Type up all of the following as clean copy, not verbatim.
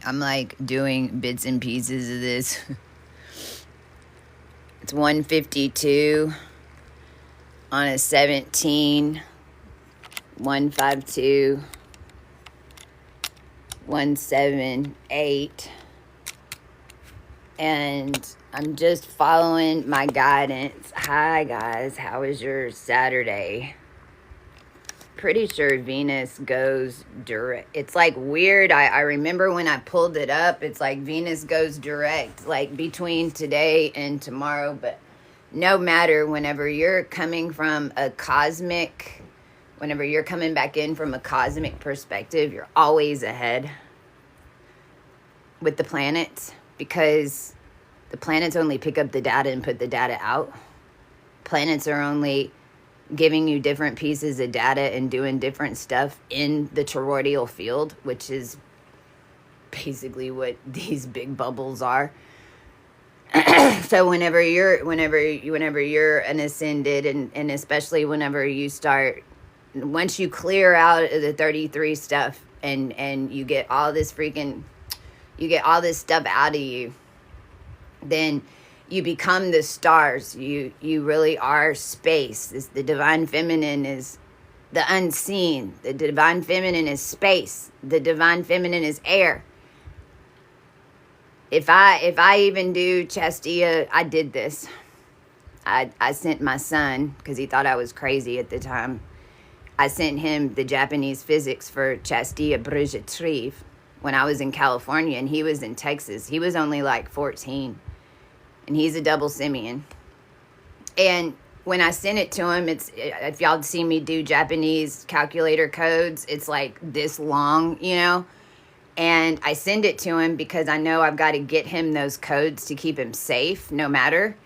I'm like doing bits and pieces of this. It's 152 on a 17, 152, 178. And I'm just following my guidance. Hi guys, how was your Saturday? Pretty sure Venus goes direct. It's like weird. I remember when I pulled it up, it's like Venus goes direct, like between today and tomorrow. But no matter, whenever you're coming from a cosmic, whenever you're coming back in from a cosmic perspective, you're always ahead with the planets, because the planets only pick up the data and put the data out. Planets are only giving you different pieces of data and doing different stuff in the toroidal field, which is basically what these big bubbles are. So whenever you're an ascended, and especially whenever you start, once you clear out the 33 stuff and you get all this stuff out of you, then you become the stars. You really are space. The divine feminine is the unseen. The divine feminine is space. The divine feminine is air. If I even do Chastia, I did this. I sent my son, because he thought I was crazy at the time. I sent him the Japanese physics for Chastia BrigAEtriev when I was in California, and he was in Texas. He was only like 14. And he's a double simian. And when I sent it to him, if y'all see me do Japanese calculator codes, it's like this long, you know. And I send it to him because I know I've got to get him those codes to keep him safe, no matter.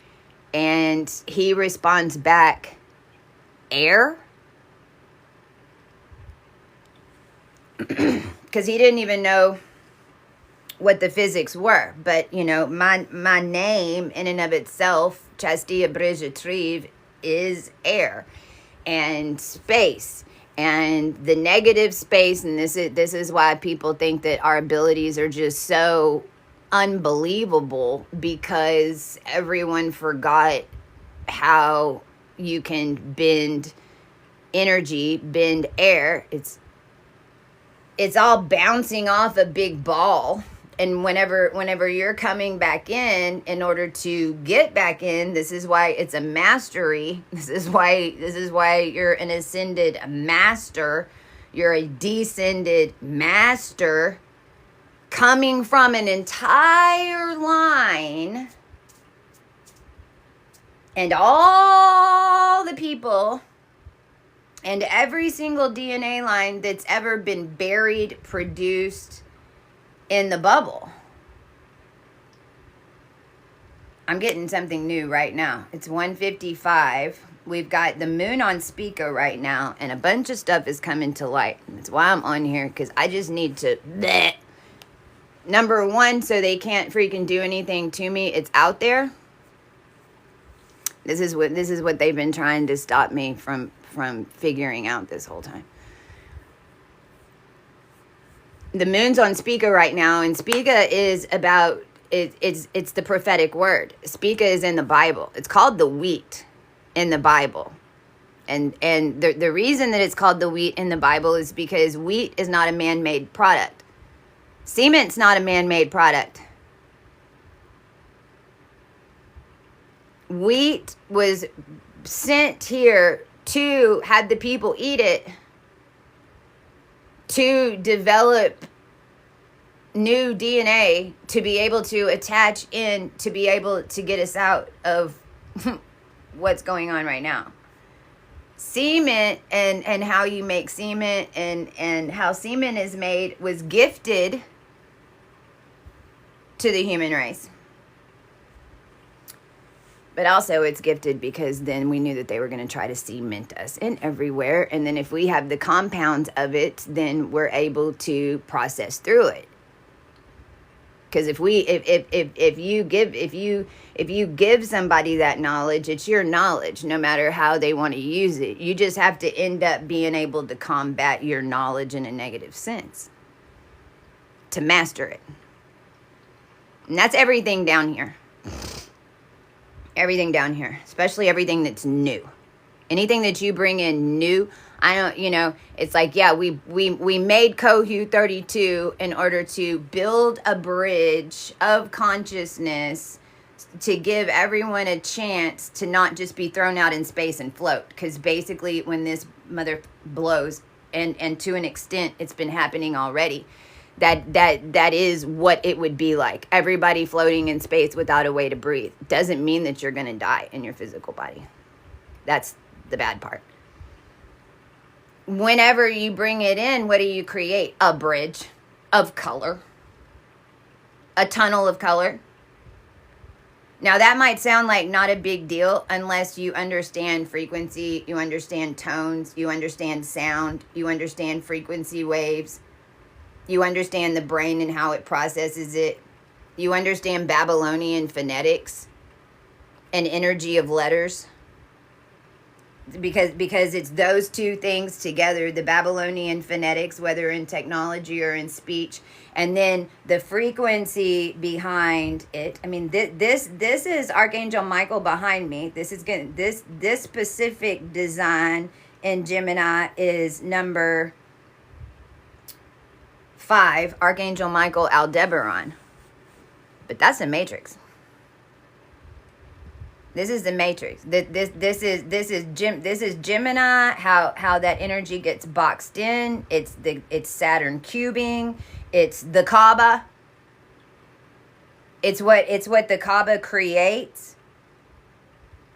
And he responds back, air? Because he didn't even know what the physics were. But, you know, my name in and of itself, Chastia BrigAEtriev, is air and space and the negative space. And this is why people think that our abilities are just so unbelievable, because everyone forgot how you can bend energy, bend air. It's all bouncing off a big ball. And whenever you're coming back in order to get back in, this is why it's a mastery. This is why you're an ascended master. You're a descended master coming from an entire line, and all the people and every single DNA line that's ever been buried, produced in the bubble. I'm getting something new right now. It's 1:55. We've got the moon on speaker right now, and a bunch of stuff is coming to light. That's why I'm on here, because I just need to bleh. Number one, so they can't freaking do anything to me. It's out there. This is what they've been trying to stop me from figuring out this whole time. The moon's on speaker right now, and speaker is about it's the prophetic word. Speaker is in the Bible. It's called the wheat in the Bible. And the reason that it's called the wheat in the Bible is because wheat is not a man-made product. Cement's not a man-made product. Wheat was sent here to have the people eat it, to develop new DNA, to be able to attach in, to be able to get us out of what's going on right now. Cement and how you make cement and how cement is made was gifted to the human race. But also it's gifted because then we knew that they were going to try to cement us in everywhere. And then if we have the compounds of it, then we're able to process through it. Because if you give somebody that knowledge, it's your knowledge, no matter how they want to use it. You just have to end up being able to combat your knowledge in a negative sense, to master it. And that's everything down here. Everything down here, especially everything that's new. Anything that you bring in new, I don't, you know, it's like, yeah, we made coCHEE 32 in order to build a bridge of consciousness to give everyone a chance to not just be thrown out in space and float. Because basically when this mother blows, and to an extent it's been happening already, that is what it would be like. Everybody floating in space without a way to breathe. Doesn't mean that you're going to die in your physical body. That's the bad part. Whenever you bring it in, what do you create? A bridge of color. A tunnel of color. Now that might sound like not a big deal unless you understand frequency, you understand tones, you understand sound, you understand frequency waves. You understand the brain and how it processes it. You understand Babylonian phonetics and energy of letters. Because it's those two things together, the Babylonian phonetics, whether in technology or in speech, and then the frequency behind it. I mean, this is Archangel Michael behind me. This is good. This specific design in Gemini is number 5, Archangel Michael Aldebaran. But that's the matrix. This is the matrix. This is Gemini. How that energy gets boxed in. It's Saturn cubing. It's the Kaaba. It's what the Kaaba creates.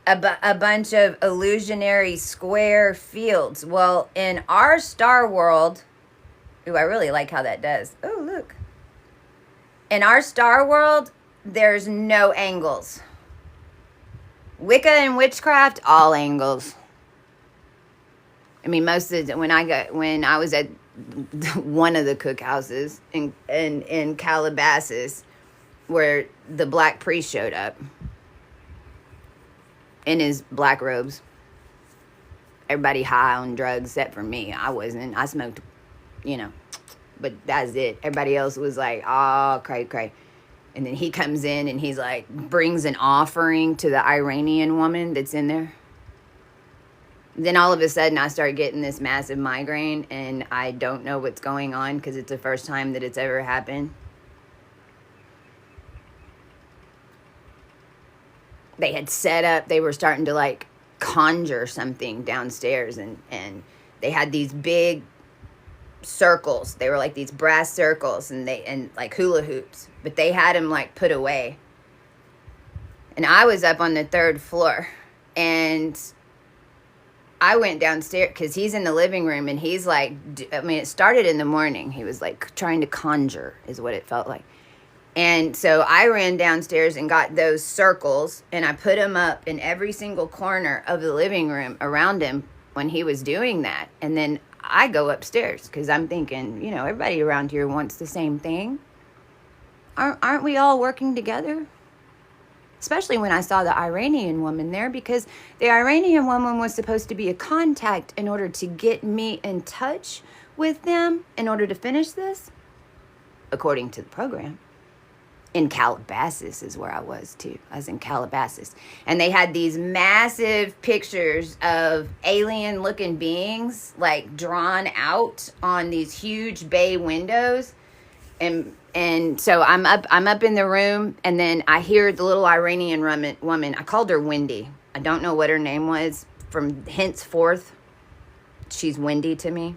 A bunch of illusionary square fields. Well, in our star world. Ooh, I really like how that does. Oh, look. In our star world, there's no angles. Wicca and witchcraft, all angles. I mean, most of the, when I was at one of the cookhouses in Calabasas, where the black priest showed up in his black robes. Everybody high on drugs except for me. I wasn't. I smoked, you know, but that's it. Everybody else was like, oh, cray. And then he comes in and he's like, brings an offering to the Iranian woman that's in there. Then all of a sudden I start getting this massive migraine and I don't know what's going on because it's the first time that it's ever happened. They had set up, they were starting to like conjure something downstairs and they had these big circles. They were like these brass circles and like hula hoops, but they had them like put away. And I was up on the 3rd floor and I went downstairs because he's in the living room and he's like, I mean, it started in the morning. He was like trying to conjure is what it felt like. And so I ran downstairs and got those circles and I put them up in every single corner of the living room around him when he was doing that. And then I go upstairs because I'm thinking, you know, everybody around here wants the same thing. Aren't we all working together? Especially when I saw the Iranian woman there, because the Iranian woman was supposed to be a contact in order to get me in touch with them in order to finish this, according to the program. In Calabasas is where I was too. I was in Calabasas. And they had these massive pictures of alien looking beings like drawn out on these huge bay windows. And so I'm up in the room and then I hear the little Iranian woman. I called her Wendy. I don't know what her name was. From henceforth, she's Wendy to me.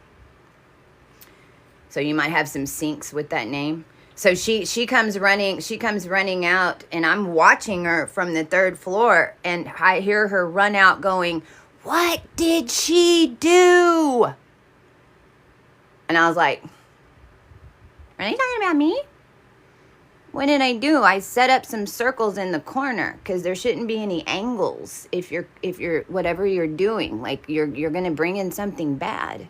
So you might have some syncs with that name. So she comes running out and I'm watching her from the 3rd floor and I hear her run out going, "What did she do?" And I was like, "Are you talking about me?" What did I do? I set up some circles in the corner because there shouldn't be any angles if you're whatever you're doing, like you're going to bring in something bad.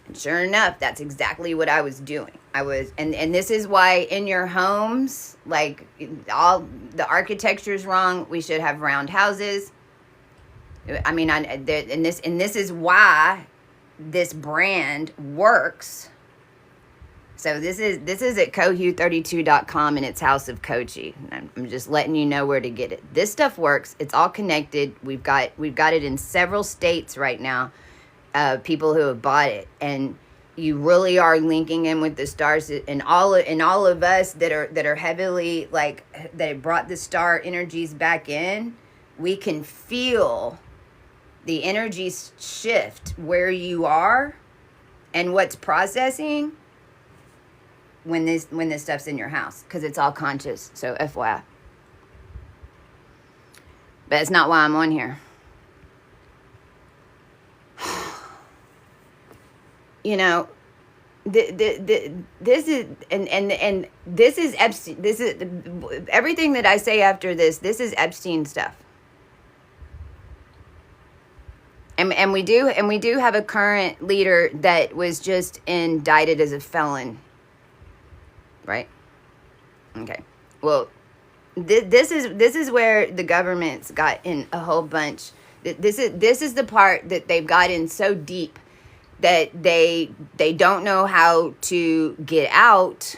And sure enough, that's exactly what I was doing. And this is why in your homes, like all the architecture is wrong. We should have round houses. I mean, and this is why this brand works So this is at coCHEE32.com, and it's House of coCHEE. I'm just letting you know where to get it. This stuff works. It's all connected. We've got it in several states right now. People who have bought it, and you really are linking in with the stars, and all of us that are heavily like that brought the star energies back in. We can feel the energy shift where you are and what's processing when this stuff's in your house, because it's all conscious. So FYI. But it's not why I'm on here. You know, this is and this is Epstein. This is everything that I say after this. This is Epstein stuff. And we do have a current leader that was just indicted as a felon. Right? Okay. Well, this is where the government's got in a whole bunch. This is the part that they've got in so deep that they don't know how to get out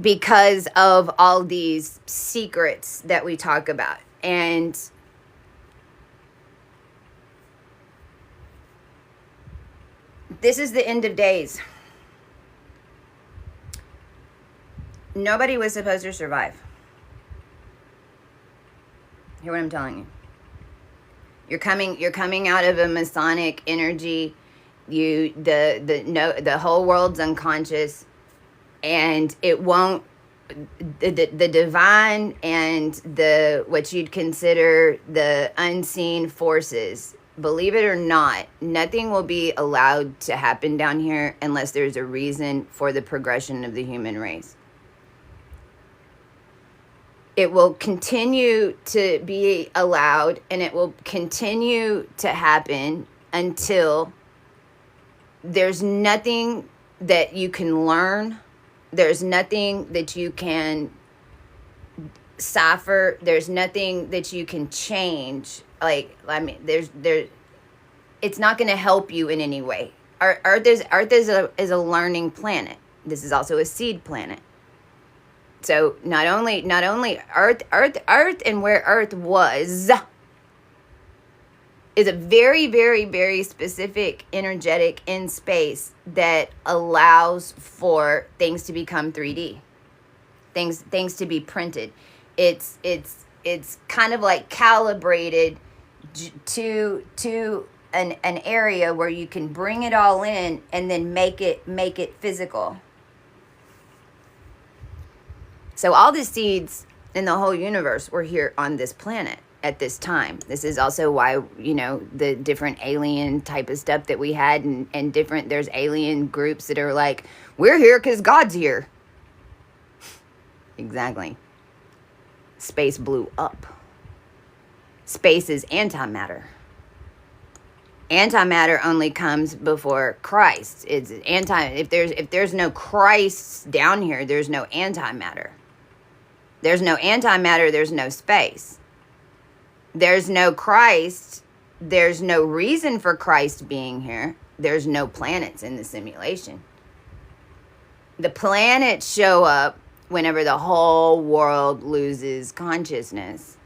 because of all these secrets that we talk about. And this is the end of days. Nobody was supposed to survive. Hear what I'm telling you. You're coming out of a Masonic energy. The whole world's unconscious, and it won't. The divine and the what you'd consider the unseen forces. Believe it or not, nothing will be allowed to happen down here unless there's a reason for the progression of the human race. It will continue to be allowed, and it will continue to happen until there's nothing that you can learn. There's nothing that you can cipher. There's nothing that you can change. Like, I mean, it's not going to help you in any way. Earth is a learning planet. This is also a seed planet. So not only Earth and where Earth was is a very, very, very specific energetic in space that allows for things to become 3D, things to be printed. It's kind of like calibrated to an area where you can bring it all in and then make it physical. So all the seeds in the whole universe were here on this planet at this time. This is also why, the different alien type of stuff that we had and different, there's alien groups that are like, we're here because God's here. Exactly. Space blew up. Space is antimatter. Antimatter only comes before Christ. It's if there's no Christ down here, there's no antimatter. There's no antimatter, there's no space. There's no Christ, there's no reason for Christ being here. There's no planets in the simulation. The planets show up whenever the whole world loses consciousness.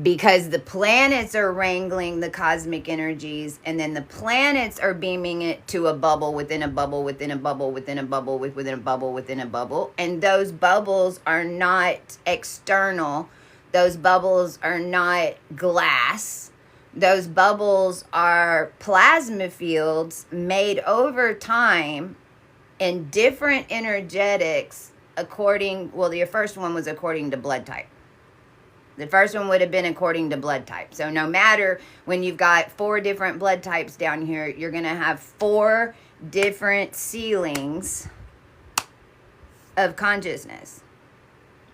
Because the planets are wrangling the cosmic energies, and then the planets are beaming it to a bubble within a bubble within a bubble within a bubble within a bubble within a bubble. And those bubbles are not external. Those bubbles are not glass. Those bubbles are plasma fields made over time in different energetics the first one was according to blood type. The first one would have been according to blood type. So no matter when you've got 4 different blood types down here, you're going to have 4 different ceilings of consciousness.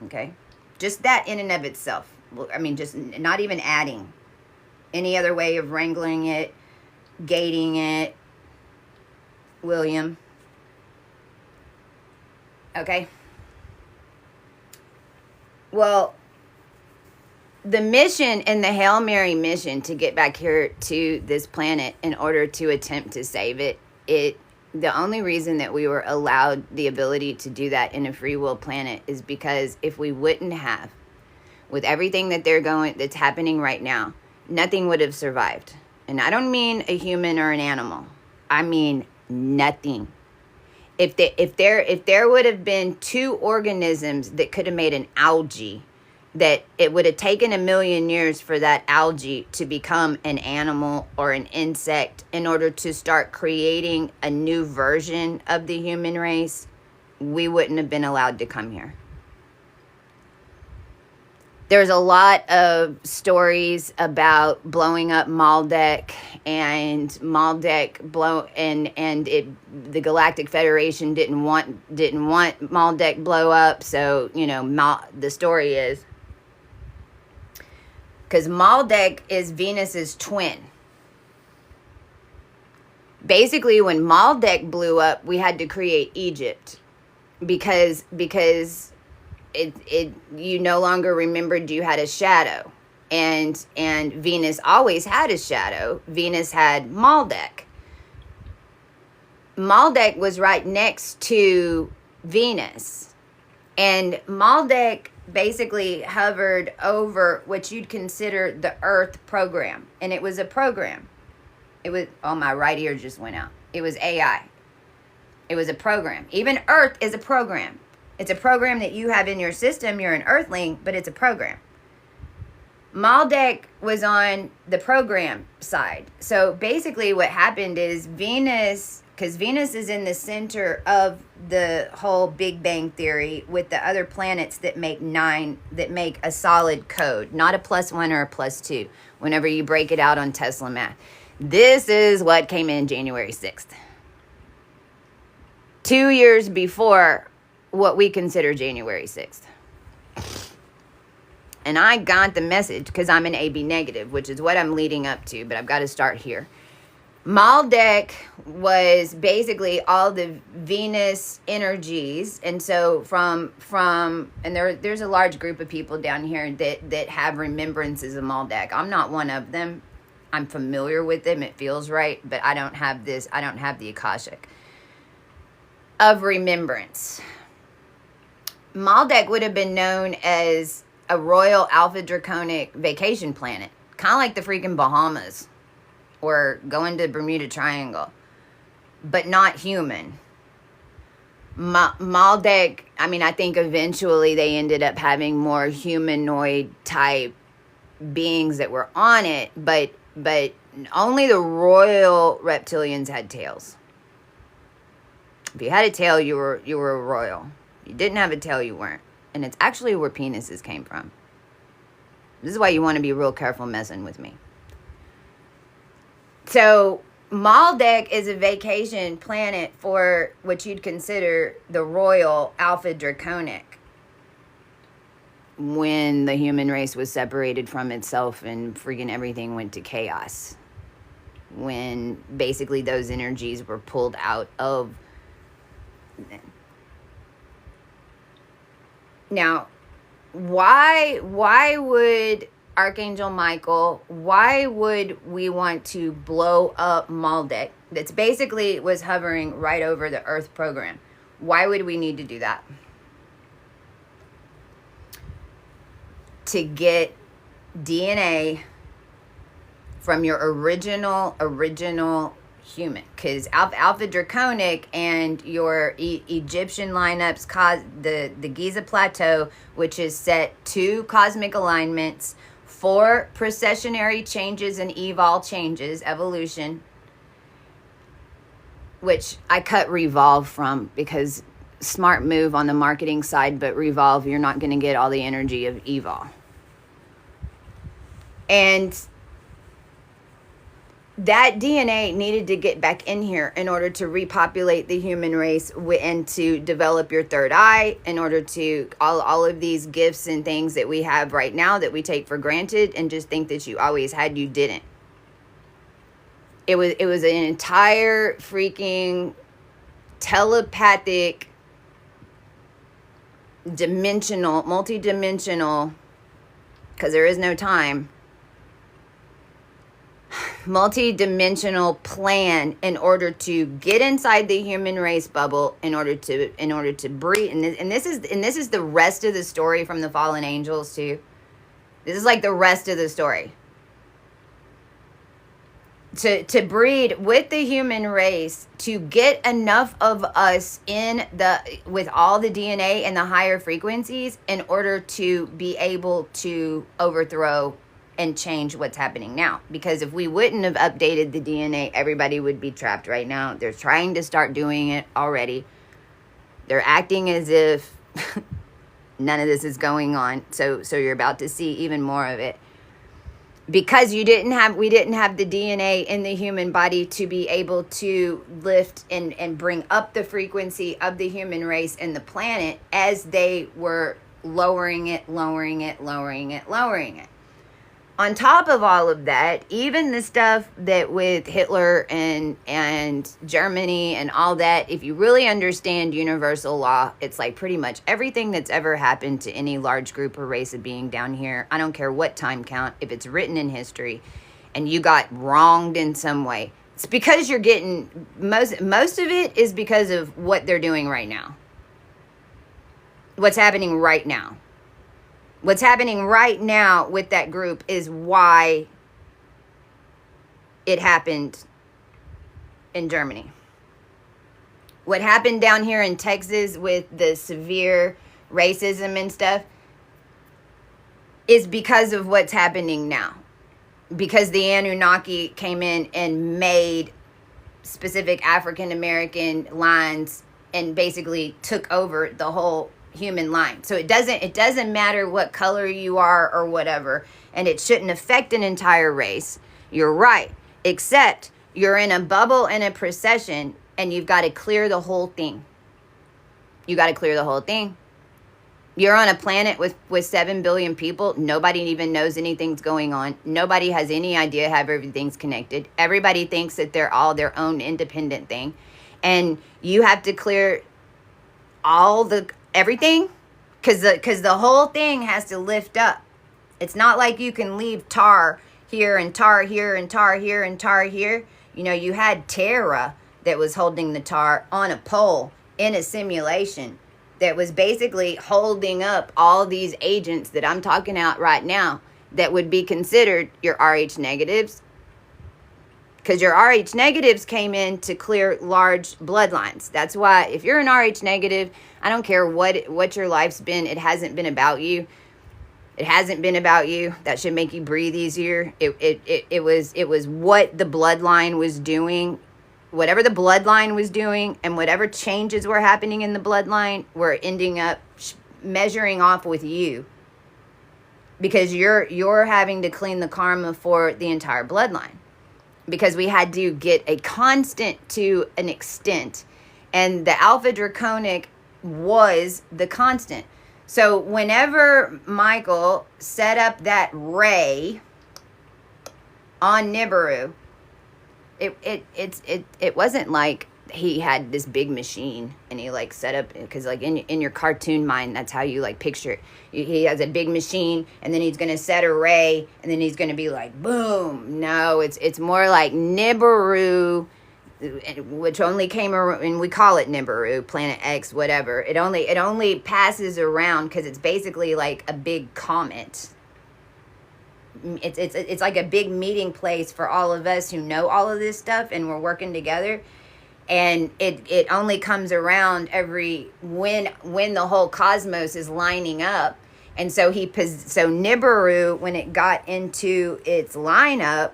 Okay? Just that in and of itself. I mean, just not even adding any other way of wrangling it, gating it. William. Okay? Well, the mission and the Hail Mary mission to get back here to this planet in order to attempt to save it, The only reason that we were allowed the ability to do that in a free will planet is because if we wouldn't have, with everything that's happening right now, nothing would have survived. And I don't mean a human or an animal. I mean nothing. If there would have been 2 organisms that could have made an algae, that it would have taken 1,000,000 years for that algae to become an animal or an insect in order to start creating a new version of the human race, we wouldn't have been allowed to come here. There's a lot of stories about blowing up Maldek and the Galactic Federation didn't want Maldek blow up. So, the story is because Maldek is Venus's twin. Basically, when Maldek blew up, we had to create Egypt because you no longer remembered you had a shadow, and Venus always had a shadow. Venus had Maldek. Maldek was right next to Venus, and Maldek basically hovered over what you'd consider the Earth program, and it was a program. It was, oh, my right ear just went out. It was AI. It was a program. Even Earth is a program. It's a program that you have in your system. You're an Earthling, but it's a program. Maldek was on the program side. So basically what happened is Venus, because Venus is in the center of the whole Big Bang Theory with the other planets that make a solid code, not a +1 or a +2, whenever you break it out on Tesla math. This is what came in January 6th. 2 years before what we consider January 6th. And I got the message because I'm an AB negative, which is what I'm leading up to, but I've got to start here. Maldek was basically all the Venus energies, and so and there's a large group of people down here that have remembrances of Maldek. I'm not one of them. I'm familiar with them. It feels right, but I don't have the Akashic of remembrance. Maldek would have been known as a royal alpha draconic vacation planet, kind of like the freaking Bahamas or going to Bermuda Triangle, but not human. Maldek, I think eventually they ended up having more humanoid type beings that were on it, but only the royal reptilians had tails. If you had a tail, you were a royal. You didn't have a tail, you weren't. And it's actually where penises came from. This is why you want to be real careful messing with me. So Maldek is a vacation planet for what you'd consider the royal alpha draconic, when the human race was separated from itself and freaking everything went to chaos. When basically those energies were pulled out of. Now, why would Archangel Michael, why would we want to blow up Maldek? That's basically was hovering right over the Earth program. Why would we need to do that? To get DNA from your original human, because alpha draconic and your Egyptian lineups cause the Giza plateau, which is set 2 cosmic alignments, 4 precessionary changes and evolution, which I cut revolve from because smart move on the marketing side, but revolve, you're not going to get all the energy of evol. And that DNA needed to get back in here in order to repopulate the human race and to develop your third eye, in order to all of these gifts and things that we have right now that we take for granted and just think that you always had, you didn't. It was an entire freaking telepathic, multidimensional, because there is no time. multi-dimensional plan in order to get inside the human race bubble, in order to breed. And this is the rest of the story from the fallen angels too. This is like the rest of the story. To breed with the human race, to get enough of us with all the DNA and the higher frequencies in order to be able to overthrow and change what's happening now. Because if we wouldn't have updated the DNA, everybody would be trapped right now. They're trying to start doing it already. They're acting as if none of this is going on. So you're about to see even more of it. Because we didn't have the DNA in the human body to be able to lift and bring up the frequency of the human race and the planet as they were lowering it. On top of all of that, even the stuff that with Hitler and Germany and all that, if you really understand universal law, it's like pretty much everything that's ever happened to any large group or race of being down here, I don't care what time count, if it's written in history and you got wronged in some way, it's because you're getting, most of it is because of what they're doing right now. What's happening right now. What's happening right now with that group is why it happened in Germany. What happened down here in Texas with the severe racism and stuff is because of what's happening now. Because the Anunnaki came in and made specific African American lines and basically took over the whole human line. So it doesn't matter what color you are or whatever, and it shouldn't affect an entire race. You're right, except you're in a bubble and a procession, and you've got to clear the whole thing. You got to clear the whole thing. You're on a planet with 7 billion people. Nobody even knows anything's going on. Nobody has any idea how everything's connected. Everybody thinks that they're all their own independent thing, and you have to clear everything, because the whole thing has to lift up. It's not like you can leave tar here and tar here and tar here and tar here. You know, you had Terra that was holding the tar on a pole in a simulation that was basically holding up all these agents that I'm talking out right now that would be considered your RH negatives. Because your RH negatives came in to clear large bloodlines. That's why if you're an RH negative, I don't care what your life's been, it hasn't been about you. It hasn't been about you. That should make you breathe easier. It was what the bloodline was doing. Whatever the bloodline was doing and whatever changes were happening in the bloodline were ending up measuring off with you. Because you're having to clean the karma for the entire bloodline. Because we had to get a constant to an extent. And the Alpha Draconic was the constant. So whenever Michael set up that ray on Nibiru, it wasn't like he had this big machine and he like set up, because like in your cartoon mind, that's how you like picture it. He has a big machine and then he's gonna set a ray and then he's gonna be like boom. No, it's more like Nibiru, which only came around, and we call it Nibiru, Planet X, whatever. It only passes around because it's basically like a big comet. It's like a big meeting place for all of us who know all of this stuff and we're working together. And it only comes around when the whole cosmos is lining up. And so Nibiru, when it got into its lineup,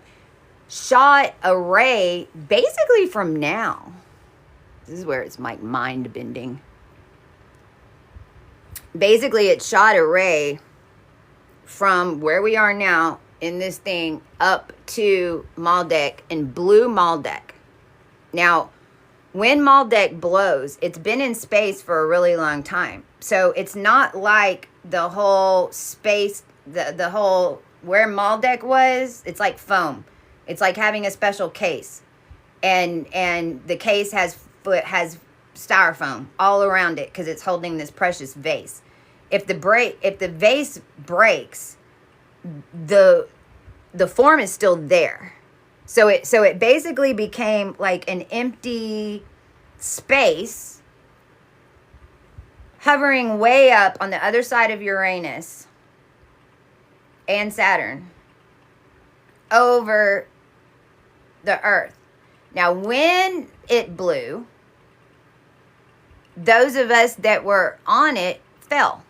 shot a ray basically from now. This is where it's like mind bending. Basically, it shot a ray from where we are now in this thing up to Maldek and blew Maldek. Now, when Maldek blows, it's been in space for a really long time. So it's not like the whole space, the whole, where Maldek was, it's like foam. It's like having a special case. And the case has styrofoam all around it because it's holding this precious vase. If the vase breaks, the form is still there. So it basically became like an empty space hovering way up on the other side of Uranus and Saturn over the Earth. Now, when it blew, those of us that were on it fell.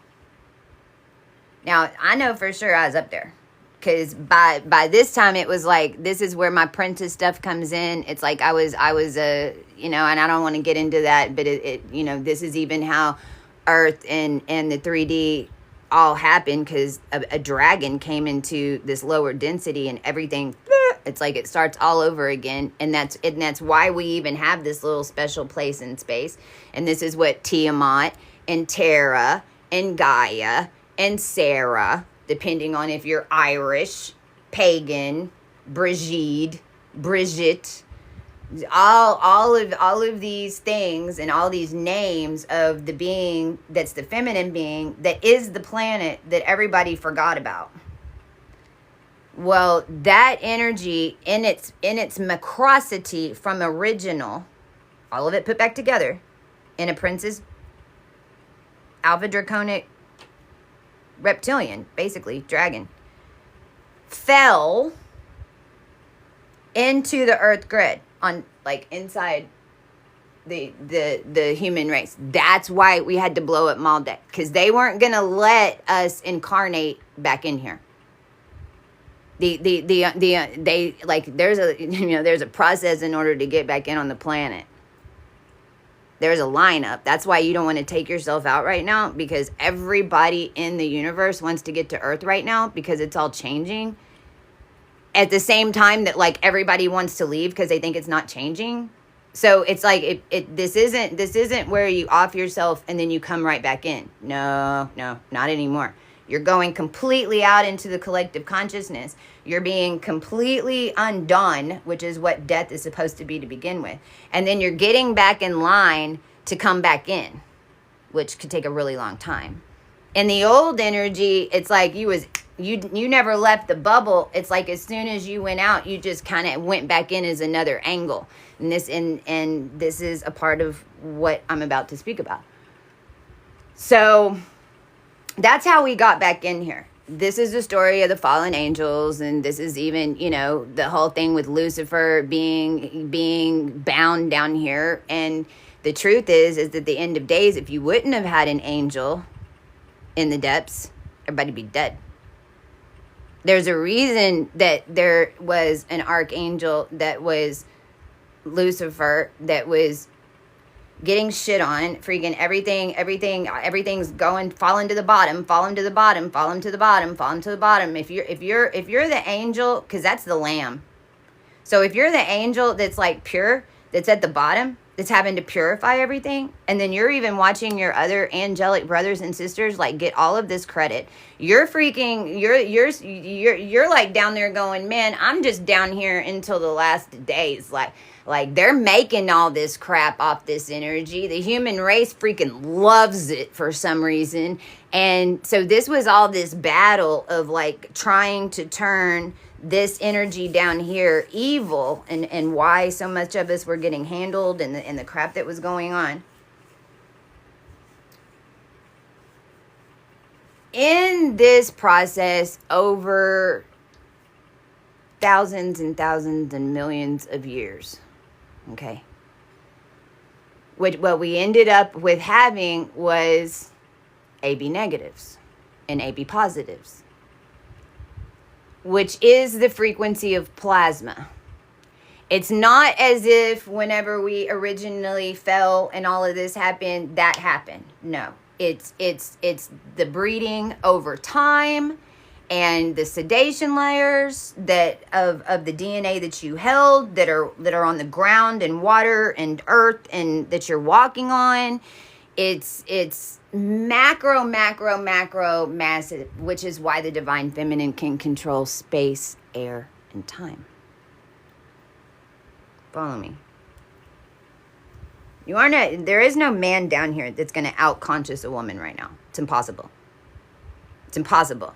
Now, I know for sure I was up there. Because by this time, it was like, this is where my Princess stuff comes in. It's like I was you know, and I don't want to get into that, but it you know, this is even how Earth and the 3D all happened, because a dragon came into this lower density and everything, it's like it starts all over again. And that's why we even have this little special place in space. And this is what Tiamat and Terra and Gaia and Sarah, depending on if you're Irish, pagan, Brigitte, all of these things and all these names of the being that's the feminine being that is the planet that everybody forgot about. Well, that energy in its macrosity from original, all of it put back together in a Princess Alpha Draconic reptilian, basically dragon, fell into the Earth grid on like inside the human race. That's why we had to blow up Maldek, because they weren't gonna let us incarnate back in here. They like there's a process in order to get back in on the planet. There's a lineup. That's why you don't want to take yourself out right now, because everybody in the universe wants to get to Earth right now because it's all changing. At the same time that like everybody wants to leave because they think it's not changing. So it's like this isn't where you off yourself and then you come right back in. No, not anymore. You're going completely out into the collective consciousness. You're being completely undone, which is what death is supposed to be to begin with. And then you're getting back in line to come back in, which could take a really long time. In the old energy, it's like you never left the bubble. It's like as soon as you went out, you just kind of went back in as another angle. And this is a part of what I'm about to speak about. So that's how we got back in here. This is the story of the fallen angels, and this is even, the whole thing with Lucifer being bound down here. And the truth is at the end of days, if you wouldn't have had an angel in the depths, everybody'd be dead. There's a reason that there was an archangel that was Lucifer that was getting shit on, freaking everything's going, falling to the bottom. If you're the angel, because that's the lamb. So if you're the angel that's like pure, that's at the bottom, that's having to purify everything, and then you're even watching your other angelic brothers and sisters like get all of this credit, you're like down there going, man, I'm just down here until the last days. Like they're making all this crap off this energy. The human race freaking loves it for some reason. And so this was all this battle of like trying to turn this energy down here evil, and why so much of us were getting handled, and the crap that was going on. In this process, over thousands and thousands and millions of years, okay, what we ended up with having was AB negatives and AB positives, which is the frequency of plasma. It's not as if whenever we originally fell and all of this happened, that happened. No, it's the breeding over time and the sedation layers that of the DNA that you held that are on the ground and water and earth and that you're walking on. It's macro, massive, which is why the divine feminine can control space, air, and time. Follow me. There is no man down here that's going to out-conscious a woman right now. It's impossible. It's impossible.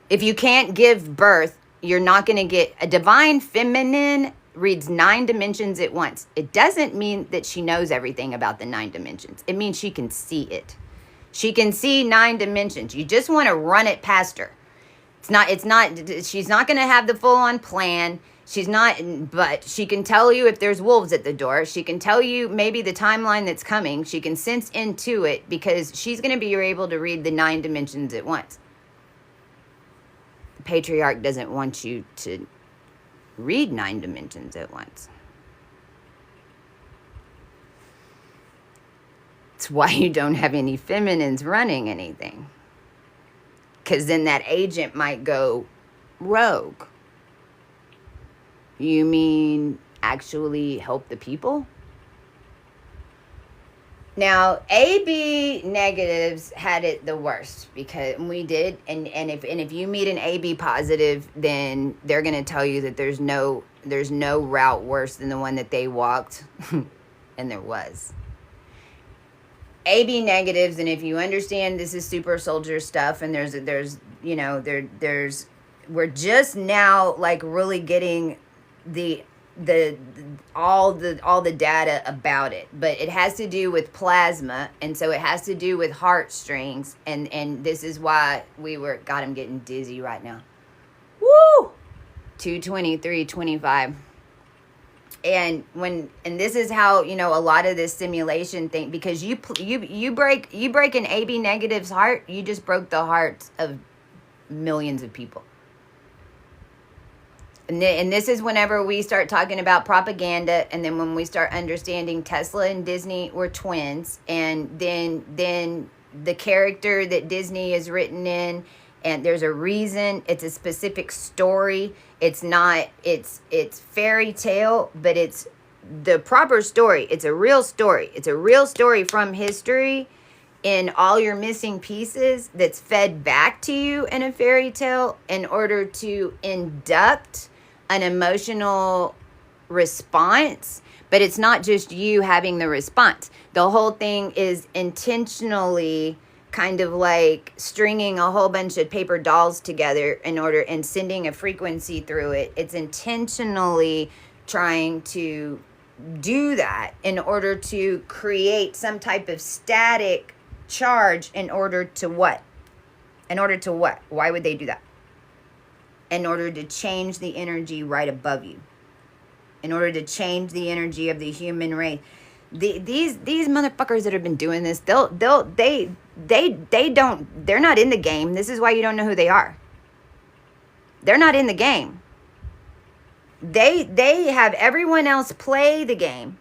If you can't give birth, You're not going to get a divine feminine reads 9 dimensions at once. It doesn't mean that she knows everything about the 9 dimensions. It means she can see it. She can see 9 dimensions. You just want to run it past her. She's not going to have the full on plan. But she can tell you if there's wolves at the door. She can tell you maybe the timeline that's coming. She can sense into it because she's going to be able to read the 9 dimensions at once. The patriarch doesn't want you to read 9 dimensions at once. It's why you don't have any feminines running anything. Because then that agent might go rogue. You mean actually help the people? Now, AB negatives had it the worst because we did, and if you meet an AB positive, then they're gonna tell you that there's no route worse than the one that they walked, and there was. AB negatives, and if you understand this is super soldier stuff, and there's we're just now like really getting all the data about it, but it has to do with plasma, and so it has to do with heartstrings, and this is why God, I'm getting dizzy right now. Woo! 223.25. And this is how, a lot of this simulation thing, because you break an AB negative's heart, you just broke the hearts of millions of people. And this is whenever we start talking about propaganda, and then when we start understanding Tesla and Disney were twins, and then the character that Disney is written in, and there's a reason, it's a specific story. It's fairy tale, but it's the proper story. It's a real story. It's a real story from history in all your missing pieces that's fed back to you in a fairy tale in order to induct an emotional response. But it's not just you having the response. The whole thing is intentionally kind of like stringing a whole bunch of paper dolls together and sending a frequency through it. It's intentionally trying to do that in order to create some type of static charge in order to what? Why would they do that? In order to change the energy right above you. In order to change the energy of the human race. These motherfuckers that have been doing this, they're not in the game. This is why you don't know who they are. They're not in the game. They have everyone else play the game.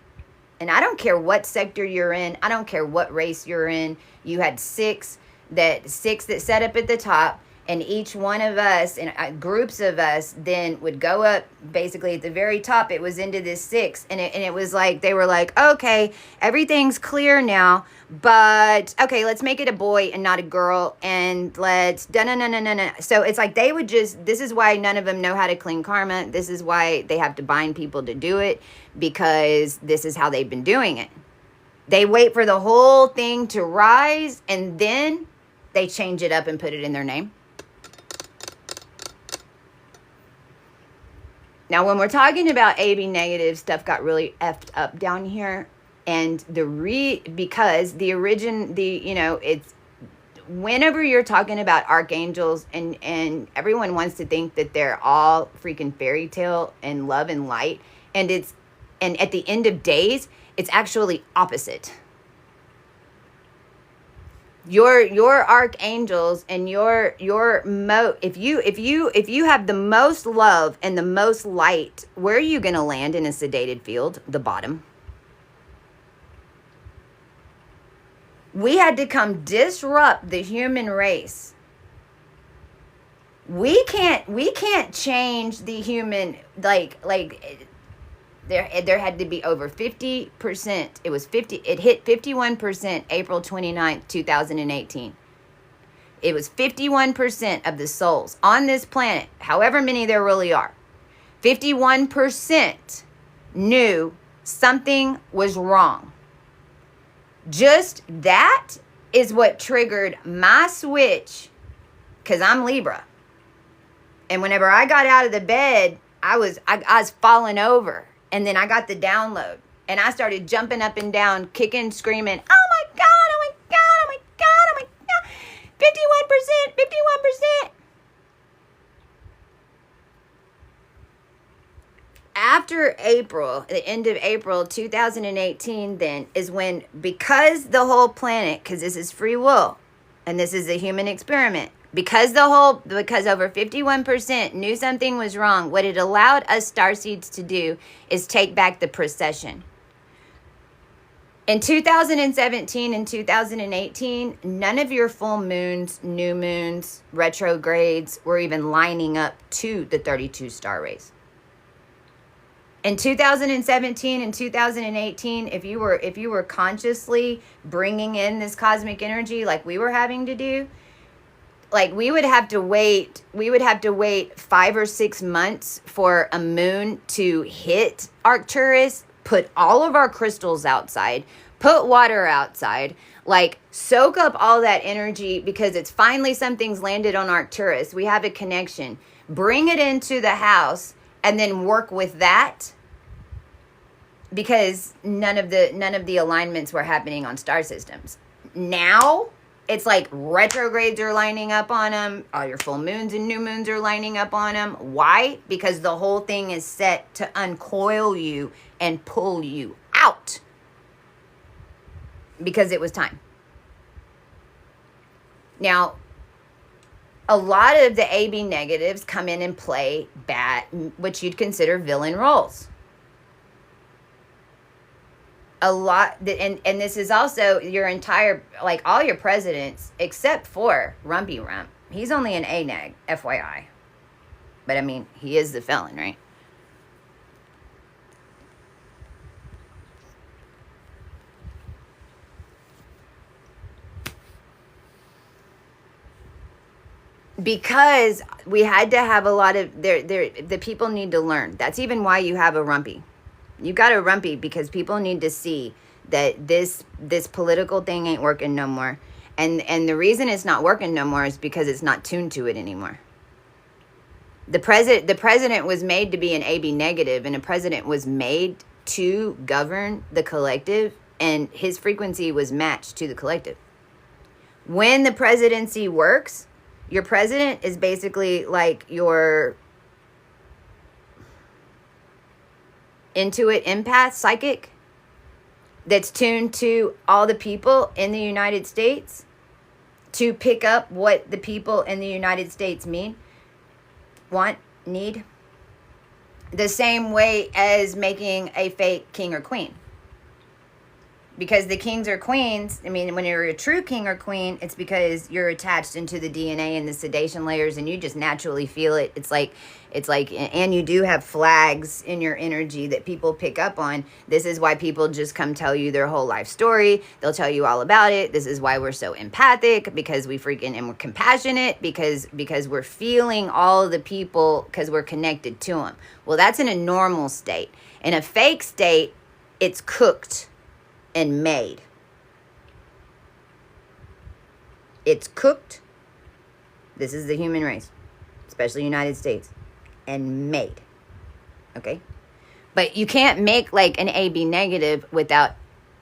And I don't care what sector you're in. I don't care what race you're in. You had six that set up at the top. And each one of us, and groups of us, then would go up, basically at the very top, it was into this 6. And it was like, they were like, okay, everything's clear now, but, okay, let's make it a boy and not a girl, and let's, no. So it's like they would just, this is why none of them know how to clean karma. This is why they have to bind people to do it, because this is how they've been doing it. They wait for the whole thing to rise, and then they change it up and put it in their name. Now, when we're talking about AB negative, stuff got really effed up down here. And it's whenever you're talking about archangels and everyone wants to think that they're all freaking fairy tale and love and light. And at the end of days, it's actually opposite. Your archangels and if you have the most love and the most light, where are you going to land in a sedated field? The bottom. We had to come disrupt the human race. We can't change the human There had to be over 50%. It hit 51% April 29th, 2018. It was 51% of the souls on this planet, however many there really are. 51% knew something was wrong. Just that is what triggered my switch, because I'm Libra. And whenever I got out of the bed, I was falling over. And then I got the download. And I started jumping up and down, kicking, screaming, oh my God, oh my God, oh my God, oh my God. 51%, 51%. After April, the end of April 2018, then is when, because the whole planet, because this is free will and this is a human experiment, because over 51% knew something was wrong, what it allowed us starseeds to do is take back the procession. In 2017 and 2018, none of your full moons, new moons, retrogrades were even lining up to the 32 star race. In 2017 and 2018, if you were consciously bringing in this cosmic energy like we were having to do, like we would have to wait 5 or 6 months for a moon to hit Arcturus, put all of our crystals outside, put water outside, like soak up all that energy, because it's finally something's landed on Arcturus. We have a connection. Bring it into the house and then work with that, because none of the alignments were happening on star systems. Now it's like retrogrades are lining up on them. All your full moons and new moons are lining up on them. Why? Because the whole thing is set to uncoil you and pull you out, because it was time. Now, a lot of the AB negatives come in and play bad, what you'd consider villain roles. A lot, and this is also your entire, like all your presidents, except for Rumpy Rump. He's only an A-neg, FYI. But I mean, he is the felon, right? Because we had to have a lot of, the people need to learn. That's even why you have a Rumpy. You got a Rumpy because people need to see that this political thing ain't working no more. And the reason it's not working no more is because it's not tuned to it anymore. The president was made to be an AB negative, and a president was made to govern the collective, and his frequency was matched to the collective. When the presidency works, your president is basically like your intuit empath psychic that's tuned to all the people in the United States to pick up what the people in the United States mean, want, need. The same way as making a fake king or queen. Because the kings or queens, I mean, when you're a true king or queen, it's because you're attached into the DNA and the sedation layers, and you just naturally feel it. It's like, and you do have flags in your energy that people pick up on. This is why people just come tell you their whole life story. They'll tell you all about it. This is why we're so empathic, because we and we're compassionate, because we're feeling all the people, because we're connected to them. Well, that's in a normal state. In a fake state, it's cooked and made. It's cooked. This is the human race, especially United States, and made. Okay? But you can't make like an AB negative without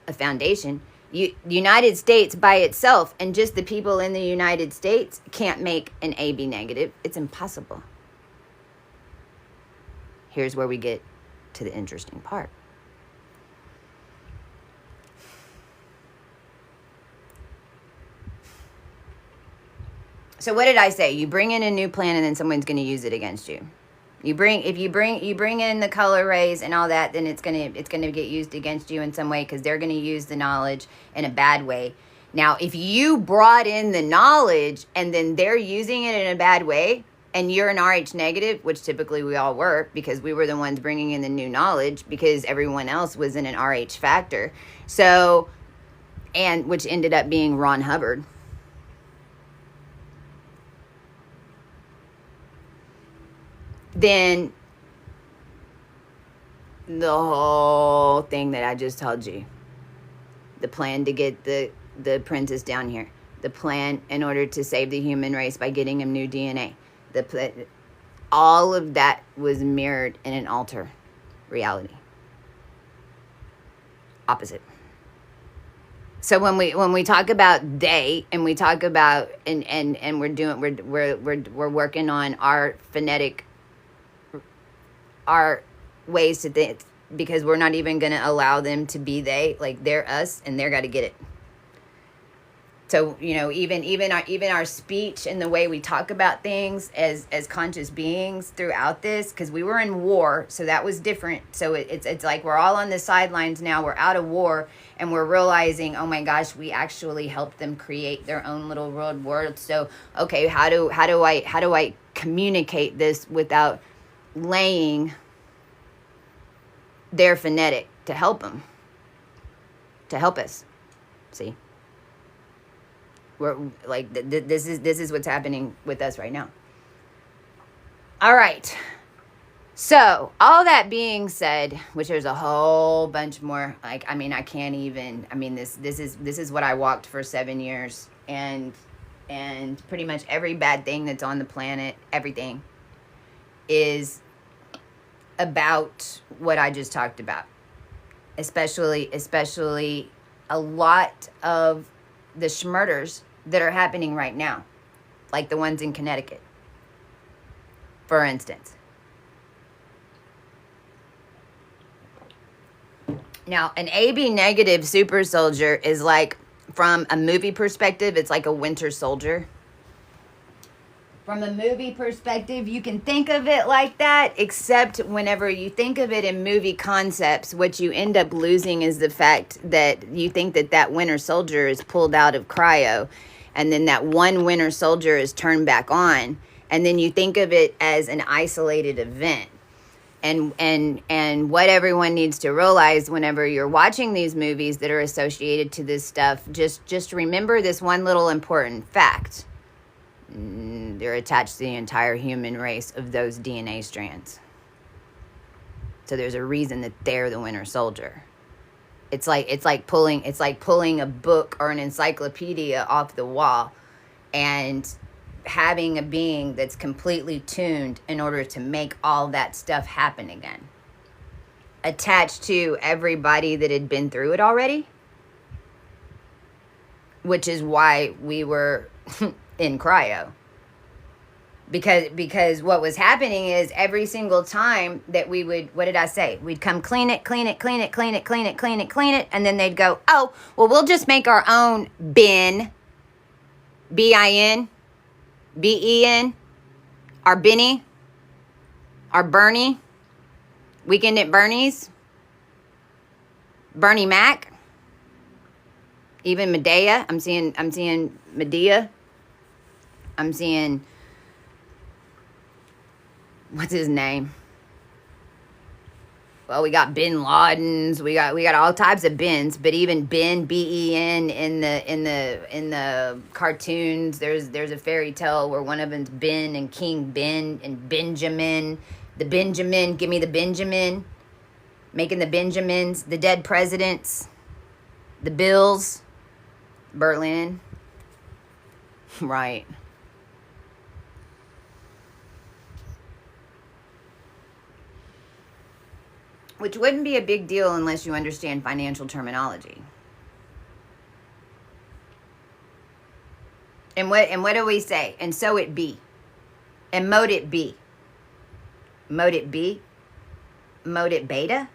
a foundation. United States by itself and just the people in the United States can't make an AB negative. It's impossible. Here's where we get to the interesting part. So what did I say? You bring in a new plan and then someone's going to use it against you. If you bring in the color rays and all that, then it's going to get used against you in some way, because they're going to use the knowledge in a bad way. Now, if you brought in the knowledge and then they're using it in a bad way, and you're an RH negative, which typically we all were, because we were the ones bringing in the new knowledge, because everyone else was in an RH factor. So, and which ended up being Ron Hubbard. Then the whole thing that I just told you, the plan to get the princess down here, the plan in order to save the human race by getting him new DNA, all of that was mirrored in an alter reality. Opposite. So when we talk about they, and we talk about and we're working on our phonetic, our ways to think, because we're not even going to allow them to be they, like they're us and they're got to get it. So, you know, even our speech and the way we talk about things as conscious beings throughout this, because we were in war, so that was different. So it's like we're all on the sidelines now. We're out of war, and we're realizing, oh my gosh, we actually helped them create their own little world. So, okay, how do I communicate this without laying their phonetic to help them, to help us? See. We're like this is what's happening with us right now. All right. So all that being said, which there's a whole bunch more. Like, I mean, I can't even. I mean, this is what I walked for 7 years, and pretty much every bad thing that's on the planet, everything, is about what I just talked about. Especially a lot of the schmurders that are happening right now, like the ones in Connecticut, for instance. Now, an AB negative super soldier is like, from a movie perspective, it's like a winter soldier. From a movie perspective, you can think of it like that, except whenever you think of it in movie concepts, what you end up losing is the fact that you think that winter soldier is pulled out of cryo, and then that one winter soldier is turned back on, and then you think of it as an isolated event. And what everyone needs to realize whenever you're watching these movies that are associated to this stuff, just remember this one little important fact. They're attached to the entire human race of those DNA strands. So there's a reason that they're the winter soldier. It's like pulling a book or an encyclopedia off the wall and having a being that's completely tuned in order to make all that stuff happen again. Attached to everybody that had been through it already. Which is why we were in cryo. Because what was happening is every single time that we would, what did I say? We'd come clean it, and then they'd go, oh, well, we'll just make our own bin, B-I-N, B-E-N, our Benny, our Bernie, Weekend at Bernie's, Bernie Mac, even Medea. I'm seeing Medea. I'm seeing, what's his name? Well, we got Bin Laden's, we got all types of bins, but even Ben, B-E-N, in the cartoons, there's a fairy tale where one of them's Ben and King Ben and Benjamin. The Benjamin, give me the Benjamin. Making the Benjamins, the dead presidents, the Bills, Berlin. Right. Which wouldn't be a big deal unless you understand financial terminology. And what do we say? And so it be. And mote it be. Mote it be. Mote it beta.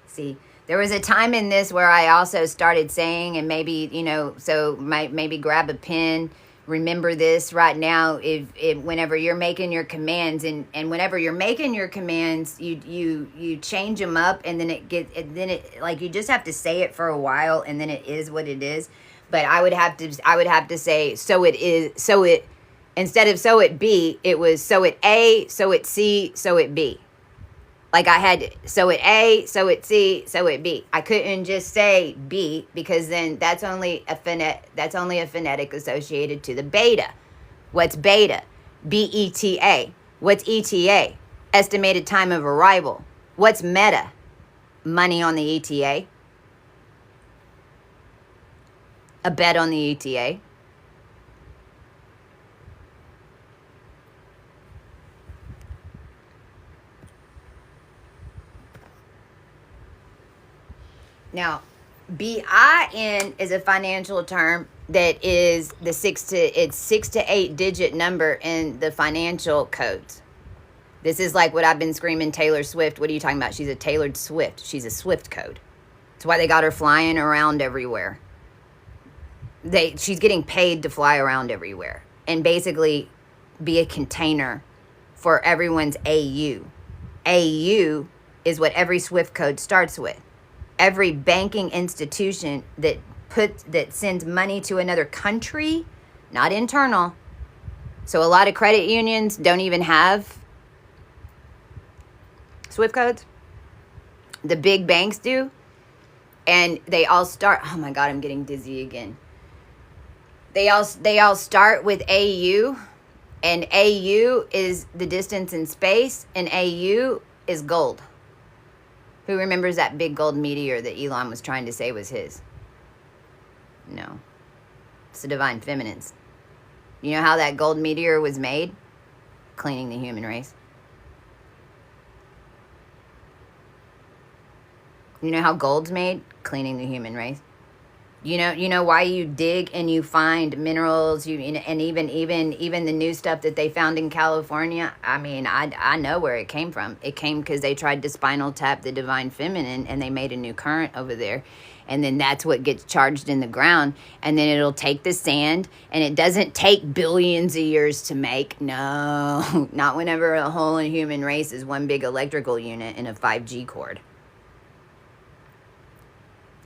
See, there was a time in this where I also started saying, and maybe, so maybe grab a pen. Remember this right now. If whenever you're making your commands, and whenever you're making your commands, you change them up, and then it like you just have to say it for a while, and then it is what it is. But I would have to say, so it is, so it, instead of so it be, it was so it A, so it C, so it B. Like I had, so it A, so it C, so it B. I couldn't just say B, because then that's only a phonetic associated to the beta. What's beta? B-E-T-A. What's ETA? Estimated time of arrival. What's meta? Money on the ETA. A bet on the ETA. Now, BIN is a financial term that is the 6 to 8 digit number in the financial codes. This is like what I've been screaming, Taylor Swift. What are you talking about? She's a tailored Swift. She's a Swift code. That's why they got her flying around everywhere. She's getting paid to fly around everywhere and basically be a container for everyone's AU. AU is what every Swift code starts with. Every banking institution that sends money to another country, not internal. So a lot of credit unions don't even have Swift codes. The big banks do. And they all start, oh my God, I'm getting dizzy again. They all start with AU, and AU is the distance in space, and AU is gold. Who remembers that big gold meteor that Elon was trying to say was his? No. It's the divine feminines. You know how that gold meteor was made? Cleaning the human race. You know how gold's made? Cleaning the human race. You know why you dig and you find minerals, and even the new stuff that they found in California. I mean, I know where it came from. It came because they tried to spinal tap the divine feminine, and they made a new current over there, and then that's what gets charged in the ground, and then it'll take the sand, and it doesn't take billions of years to make. No, not whenever a whole human race is one big electrical unit in a 5G cord.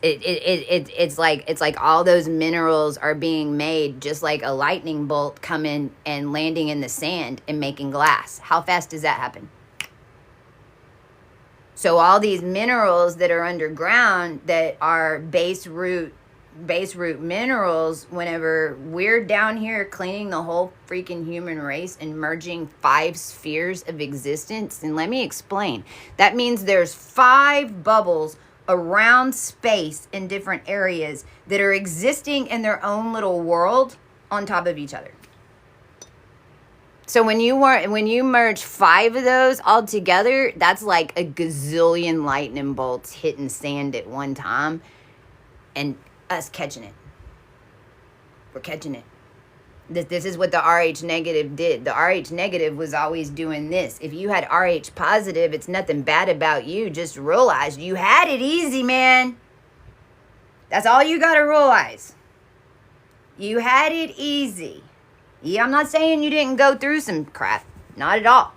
It's like all those minerals are being made just like a lightning bolt coming and landing in the sand and making glass. How fast does that happen? So all these minerals that are underground that are base root minerals, whenever we're down here cleaning the whole freaking human race and merging 5 spheres of existence, and let me explain. That means there's 5 bubbles around space in different areas that are existing in their own little world on top of each other. So when you merge 5 of those all together, that's like a gazillion lightning bolts hitting sand at one time, and us catching it. We're catching it. This is what the RH negative did. The RH negative was always doing this. If you had RH positive, it's nothing bad about you. Just realize you had it easy, man. That's all you got to realize. You had it easy. Yeah, I'm not saying you didn't go through some crap. Not at all.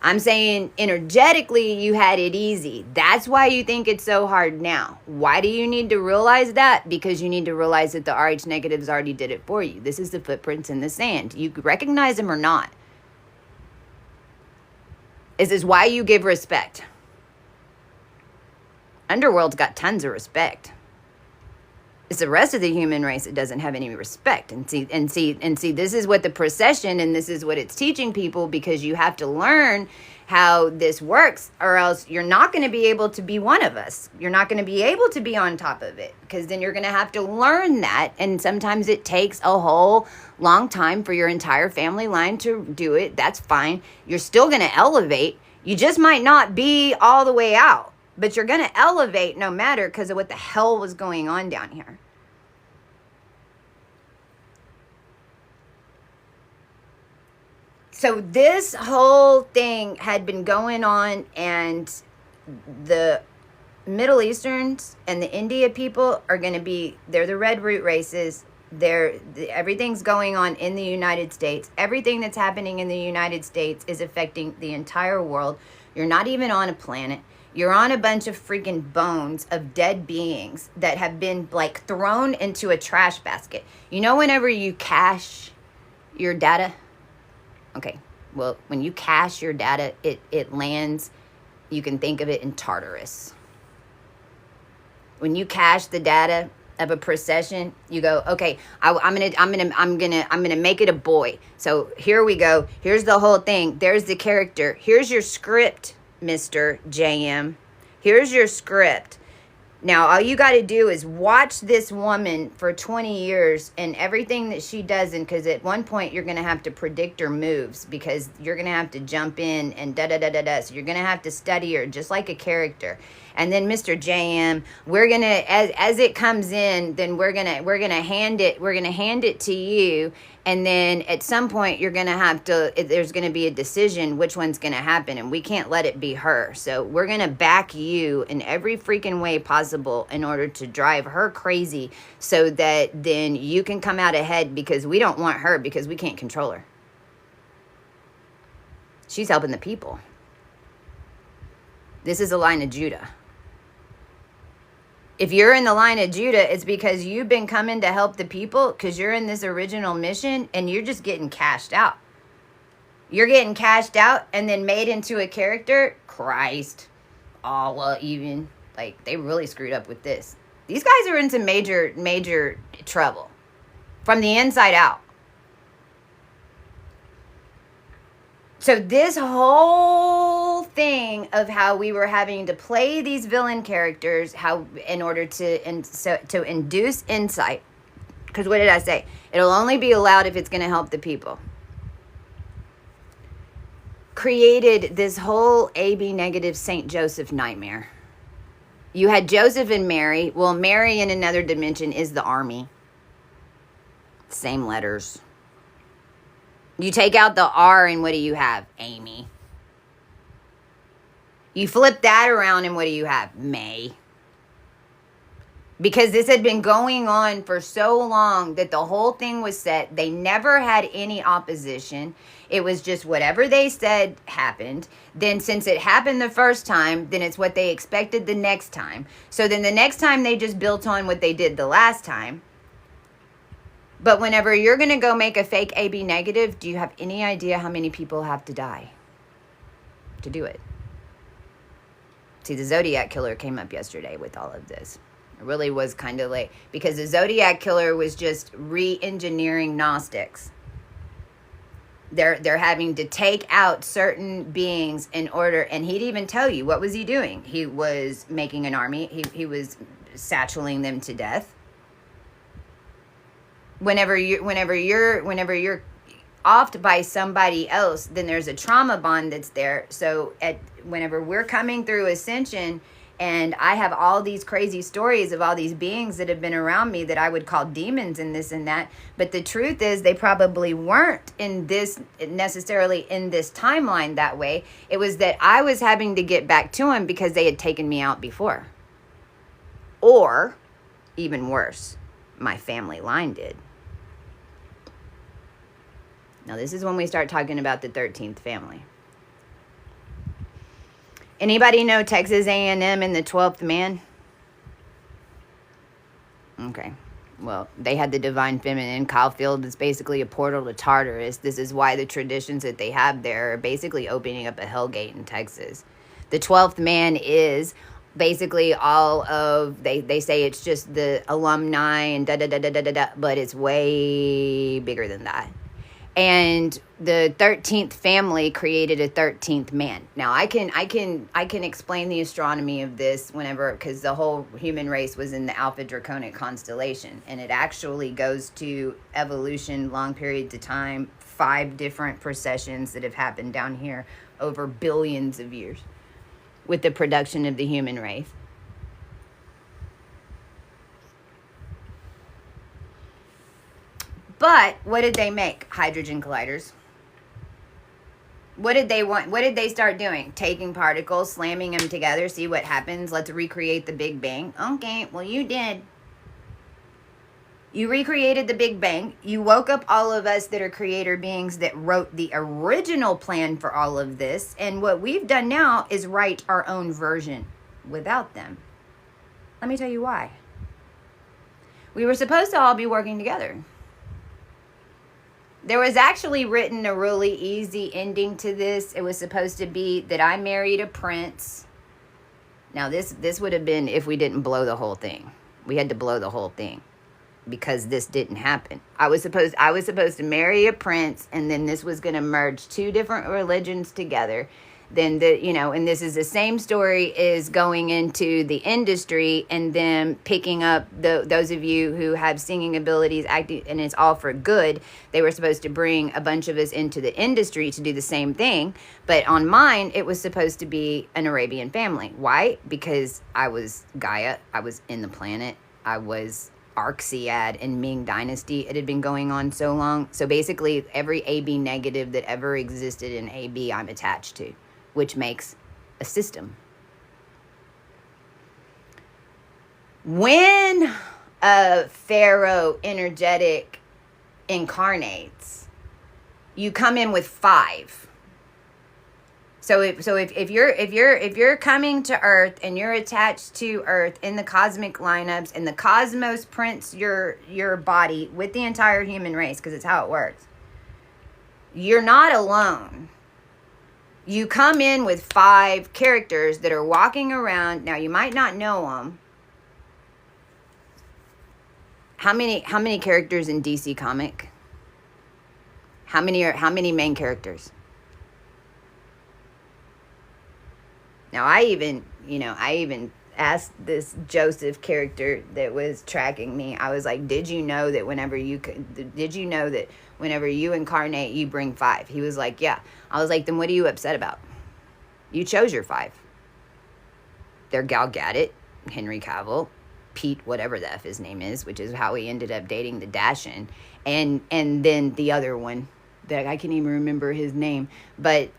I'm saying energetically you had it easy. That's why you think it's so hard now. Why do you need to realize that? Because you need to realize that the RH negatives already did it for you. This is the footprints in the sand. You recognize them or not. This is why you give respect. Underworld's got tons of respect. It's the rest of the human race that doesn't have any respect. And see, this is what the procession, and this is what it's teaching people, because you have to learn how this works, or else you're not going to be able to be one of us. You're not going to be able to be on top of it, because then you're going to have to learn that. And sometimes it takes a whole long time for your entire family line to do it. That's fine. You're still going to elevate. You just might not be all the way out, but you're going to elevate no matter, because of what the hell was going on down here. So this whole thing had been going on, and the Middle Easterns and the India people are going to be, they're the red root races. Everything's going on in the United States. Everything that's happening in the United States is affecting the entire world. You're not even on a planet. You're on a bunch of freaking bones of dead beings that have been like thrown into a trash basket. You know, whenever you cache your data, okay, well, when you cache your data, it lands, you can think of it in Tartarus. When you cache the data of a procession, you go, okay, I'm gonna make it a boy. So here we go. Here's the whole thing. There's the character. Here's your script, Mr. JM. Here's your script. Now, all you got to do is watch this woman for 20 years and everything that she does. And because at one point you're going to have to predict her moves, because you're going to have to jump in and da-da-da-da-da. So you're going to have to study her just like a character. And then Mr. JM, we're going to, as it comes in, then we're going to hand it to you. And then at some point you're going to have to, there's going to be a decision which one's going to happen, and we can't let it be her. So we're going to back you in every freaking way possible in order to drive her crazy so that then you can come out ahead, because we don't want her, because we can't control her. She's helping the people. This is the line of Judah. If you're in the line of Judah, it's because you've been coming to help the people, because you're in this original mission and you're just getting cashed out. You're getting cashed out and then made into a character. Christ. Allah even. Like, they really screwed up with this. These guys are in some major trouble. From the inside out. So this whole thing of how we were having to play these villain characters, how in order to induce insight, because what did I say? It'll only be allowed if it's going to help the people. Created this whole AB negative Saint Joseph nightmare. You had Joseph and Mary. Well, Mary in another dimension is the army. Same letters. You take out the R and what do you have? Amy. You flip that around and what do you have? May. Because this had been going on for so long that the whole thing was set. They never had any opposition. It was just whatever they said happened. Then since it happened the first time, then it's what they expected the next time. So then the next time they just built on what they did the last time. But whenever you're going to go make a fake AB negative, do you have any idea how many people have to die to do it? See, the Zodiac Killer came up yesterday with all of this. It really was kind of late, because the Zodiac Killer was just re-engineering Gnostics. They're having to take out certain beings in order, and he'd even tell you, what was he doing? He was making an army. He was saturing them to death. Whenever you're offed by somebody else, then there's a trauma bond that's there. So whenever we're coming through ascension, and I have all these crazy stories of all these beings that have been around me that I would call demons and this and that, but the truth is they probably weren't necessarily in this timeline that way. It was that I was having to get back to them because they had taken me out before. Or, even worse, my family line did. Now, this is when we start talking about the 13th family. Anybody know Texas A&M and the 12th man? Okay. Well, they had the divine feminine. Caulfield is basically a portal to Tartarus. This is why the traditions that they have there are basically opening up a hellgate in Texas. The 12th man is basically all of, they say it's just the alumni and da-da-da-da-da-da, but it's way bigger than that. And the 13th family created a 13th man. Now, I can explain the astronomy of this whenever, because the whole human race was in the Alpha Draconic constellation, and it actually goes to evolution, long periods of time, 5 different processions that have happened down here over billions of years with the production of the human race. But what did they make? Hydrogen colliders. What did they want? What did they start doing? Taking particles, slamming them together, see what happens. Let's recreate the Big Bang. Okay, well, you did. You recreated the Big Bang. You woke up all of us that are creator beings that wrote the original plan for all of this. And what we've done now is write our own version without them. Let me tell you why. We were supposed to all be working together. There was actually written a really easy ending to this. It was supposed to be that I married a prince. Now, this would have been if we didn't blow the whole thing. We had to blow the whole thing because this didn't happen. I was supposed to marry a prince, and then this was going to merge 2 different religions together. then and this is the same story is going into the industry and them picking up those of you who have singing abilities, acting, and it's all for good. They were supposed to bring a bunch of us into the industry to do the same thing, but on mine it was supposed to be an Arabian family. Why? Because I was Gaia, I was in the planet, I was Arxiad and Ming Dynasty. It had been going on so long. So basically every AB negative that ever existed in AB I'm attached to, which makes a system. When a pharaoh energetic incarnates, you come in with 5. So if you're coming to Earth and you're attached to Earth in the cosmic lineups and the cosmos prints your body with the entire human race, because it's how it works, you're not alone. You come in with 5 characters that are walking around. Now you might not know them. How many characters in DC comic? How many main characters? Now I even asked this Joseph character that was tracking me. I was like, did you know that whenever you incarnate, you bring 5? He was like, yeah. I was like, then what are you upset about? You chose your 5. They're Gal Gadot, Henry Cavill, Pete, whatever the F his name is, which is how he ended up dating the Dashin, and then the other one that I can't even remember his name, but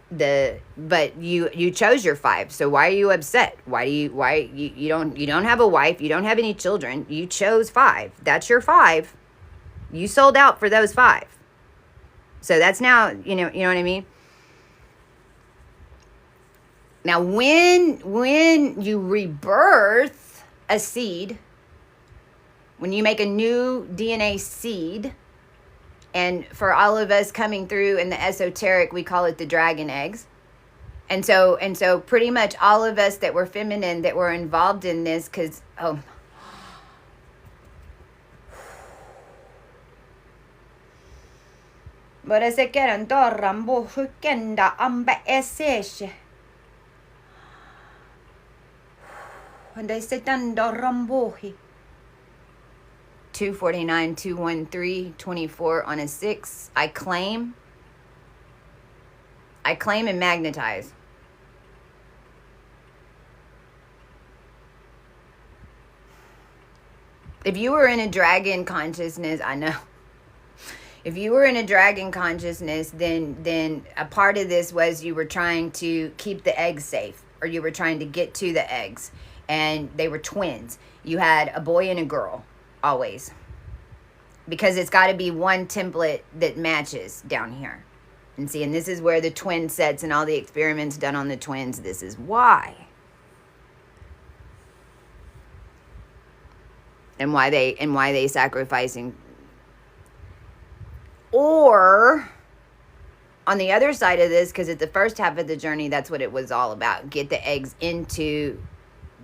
you chose your 5. So why are you upset? Why you don't have a wife, you don't have any children, you chose 5. That's your 5. You sold out for those 5. So that's now, you know what I mean? Now, when you rebirth a seed, when you make a new DNA seed, and for all of us coming through in the esoteric, we call it the dragon eggs. And so pretty much all of us that were feminine, that were involved in this, because, Bara se quedan torrambo hukenda amba eseshe. And they sit under rambohi. 249, 213, 24 on a 6. I claim and magnetize. If you were in a dragon consciousness, I know. If you were in a dragon consciousness, then a part of this was you were trying to keep the eggs safe, or you were trying to get to the eggs, and they were twins. You had a boy and a girl, always. Because it's got to be one template that matches down here. And see, and this is where the twin sets and all the experiments done on the twins, this is why. And why they sacrificing. Or on the other side of this, because at the first half of the journey, that's what it was all about. Get the eggs into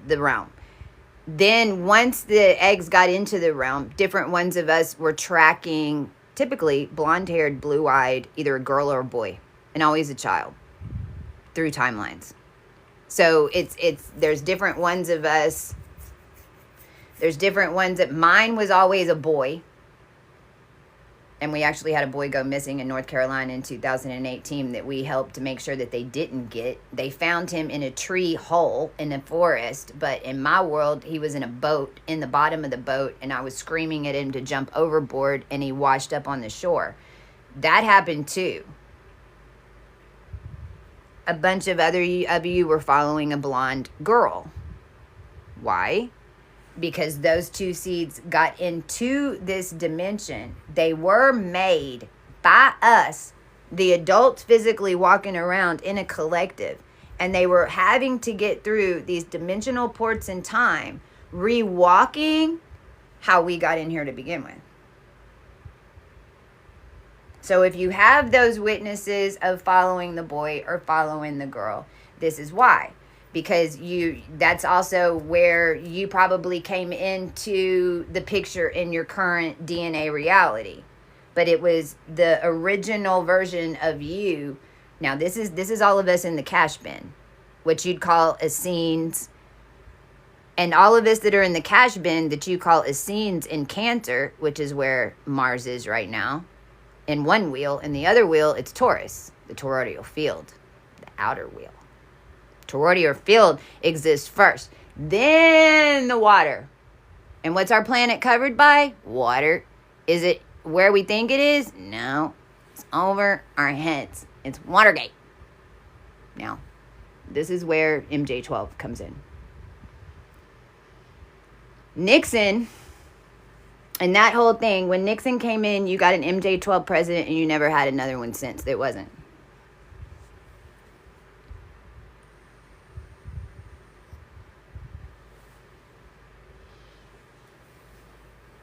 the realm. Then once the eggs got into the realm, different ones of us were tracking, typically blonde-haired, blue-eyed, either a girl or a boy, and always a child, through timelines. So there's different ones of us. There's different ones that mine was always a boy. And we actually had a boy go missing in North Carolina in 2018 that we helped to make sure that they didn't get. They found him in a tree hole in the forest, but in my world, he was in a boat, in the bottom of the boat, and I was screaming at him to jump overboard, and he washed up on the shore. That happened too. A bunch of other of you were following a blonde girl. Why? Because those 2 seeds got into this dimension. They were made by us, the adults physically walking around in a collective. And they were having to get through these dimensional ports in time, rewalking how we got in here to begin with. So if you have those witnesses of following the boy or following the girl, this is why. Because that's also where you probably came into the picture in your current DNA reality. But it was the original version of you Now, this is all of us in the cash bin, what you'd call Essenes, and all of us that are in the cash bin that you call Essenes in Cancer, which is where Mars is right now, in one wheel. In the other wheel, it's Taurus, the toroidal field, the outer wheel. Toroidal field exists first, then the water. And what's our planet covered by? Water. Is it where we think it is? No. It's over our heads. It's Watergate. Now, this is where MJ12 comes in. Nixon, and that whole thing, when Nixon came in, you got an MJ12 president and you never had another one since. It wasn't.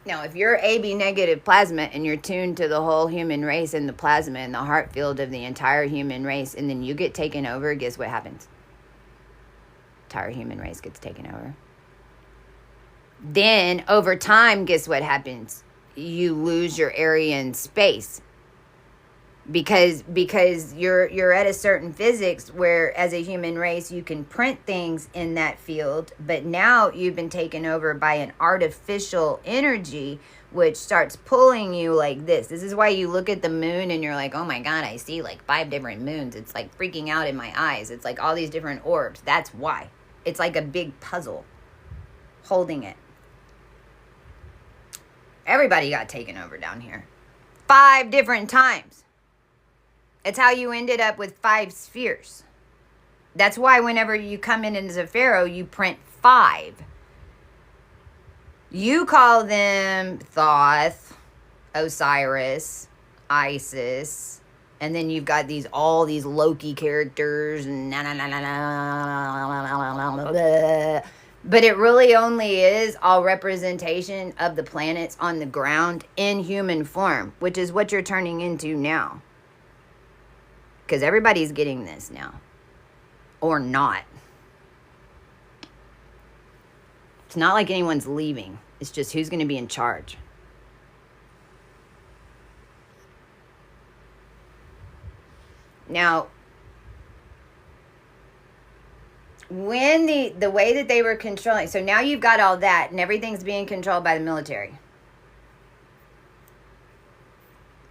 Now, if you're AB negative plasma and you're tuned to the whole human race and the plasma and the heart field of the entire human race, and then you get taken over, guess what happens? Entire human race gets taken over. Then, over time, guess what happens? You lose your area in space. Because you're at a certain physics where, as a human race, you can print things in that field, but now you've been taken over by an artificial energy which starts pulling you like this. This is why you look at the moon and you're like, oh my God, I see like 5 different moons. It's like freaking out in my eyes. It's like all these different orbs. That's why. It's like a big puzzle holding it. Everybody got taken over down here 5 different times. It's how you ended up with 5 spheres. That's why whenever you come in as a pharaoh, you print 5. You call them Thoth, Osiris, Isis, and then you've got all these Loki characters and but it really only is all representation of the planets on the ground in human form, which is what you're turning into now. Because everybody's getting this now. Or not. It's not like anyone's leaving. It's just who's going to be in charge. Now, when the way that they were controlling, so now you've got all that and everything's being controlled by the military.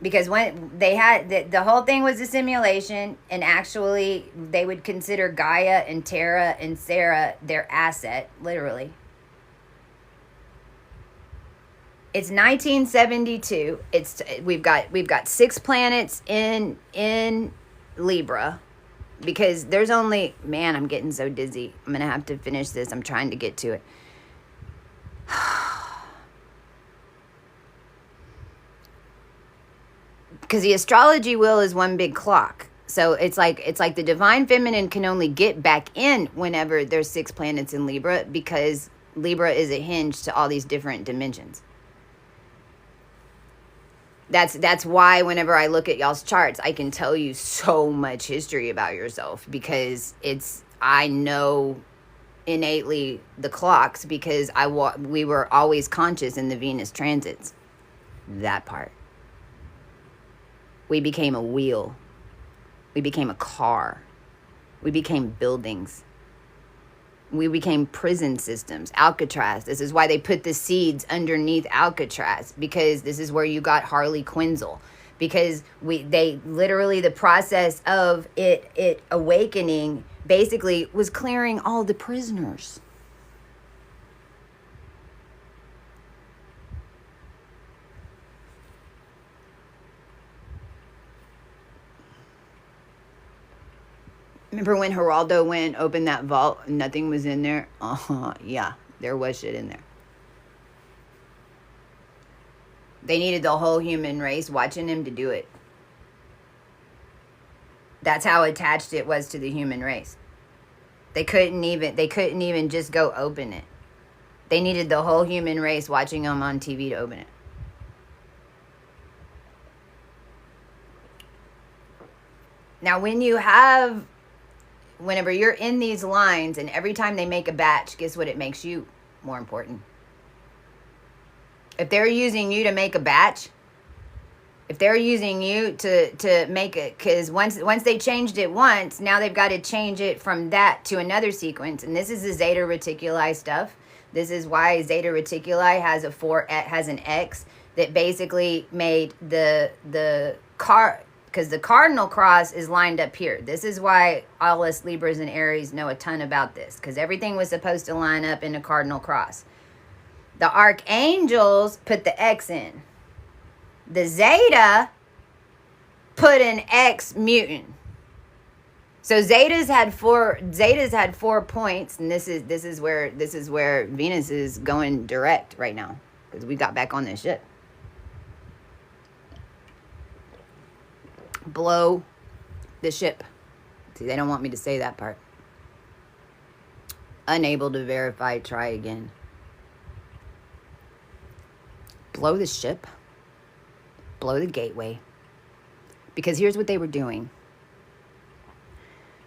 Because when they had, the whole thing was a simulation, and actually they would consider Gaia and Terra and Sarah their asset, literally. It's 1972. We've got 6 planets in Libra, because there's only, man, I'm getting so dizzy. I'm going to have to finish this. I'm trying to get to it. Because the astrology wheel is one big clock. So it's like the divine feminine can only get back in whenever there's 6 planets in Libra, because Libra is a hinge to all these different dimensions. That's why whenever I look at y'all's charts, I can tell you so much history about yourself, because I know innately the clocks, because we were always conscious in the Venus transits. That part. We became a wheel. We became a car. We became buildings. We became prison systems. Alcatraz. This is why they put the seeds underneath Alcatraz, because this is where you got Harley Quinzel. Because they literally, the process of it awakening basically was clearing all the prisoners. Remember when Geraldo went and opened that vault and nothing was in there? Yeah, there was shit in there. They needed the whole human race watching him to do it. That's how attached it was to the human race. They couldn't even just go open it. They needed the whole human race watching him on TV to open it. Now, whenever you're in these lines, and every time they make a batch, guess what? It makes you more important. If they're using you to make a batch, If they're using you to make it, because once they changed it once, now they've got to change it from that to another sequence. And this is the Zeta Reticuli stuff. This is why Zeta Reticuli has an X that basically made the because the cardinal cross is lined up here. This is why all us Libras and Aries know a ton about this, because everything was supposed to line up in a cardinal cross. The archangels put the X in. The Zeta put an X mutant. So Zetas had four points, and this is where Venus is going direct right now, because we got back on this shit. Blow the ship. See, they don't want me to say that part. Unable to verify, try again. Blow the ship. Blow the gateway. Because here's what they were doing.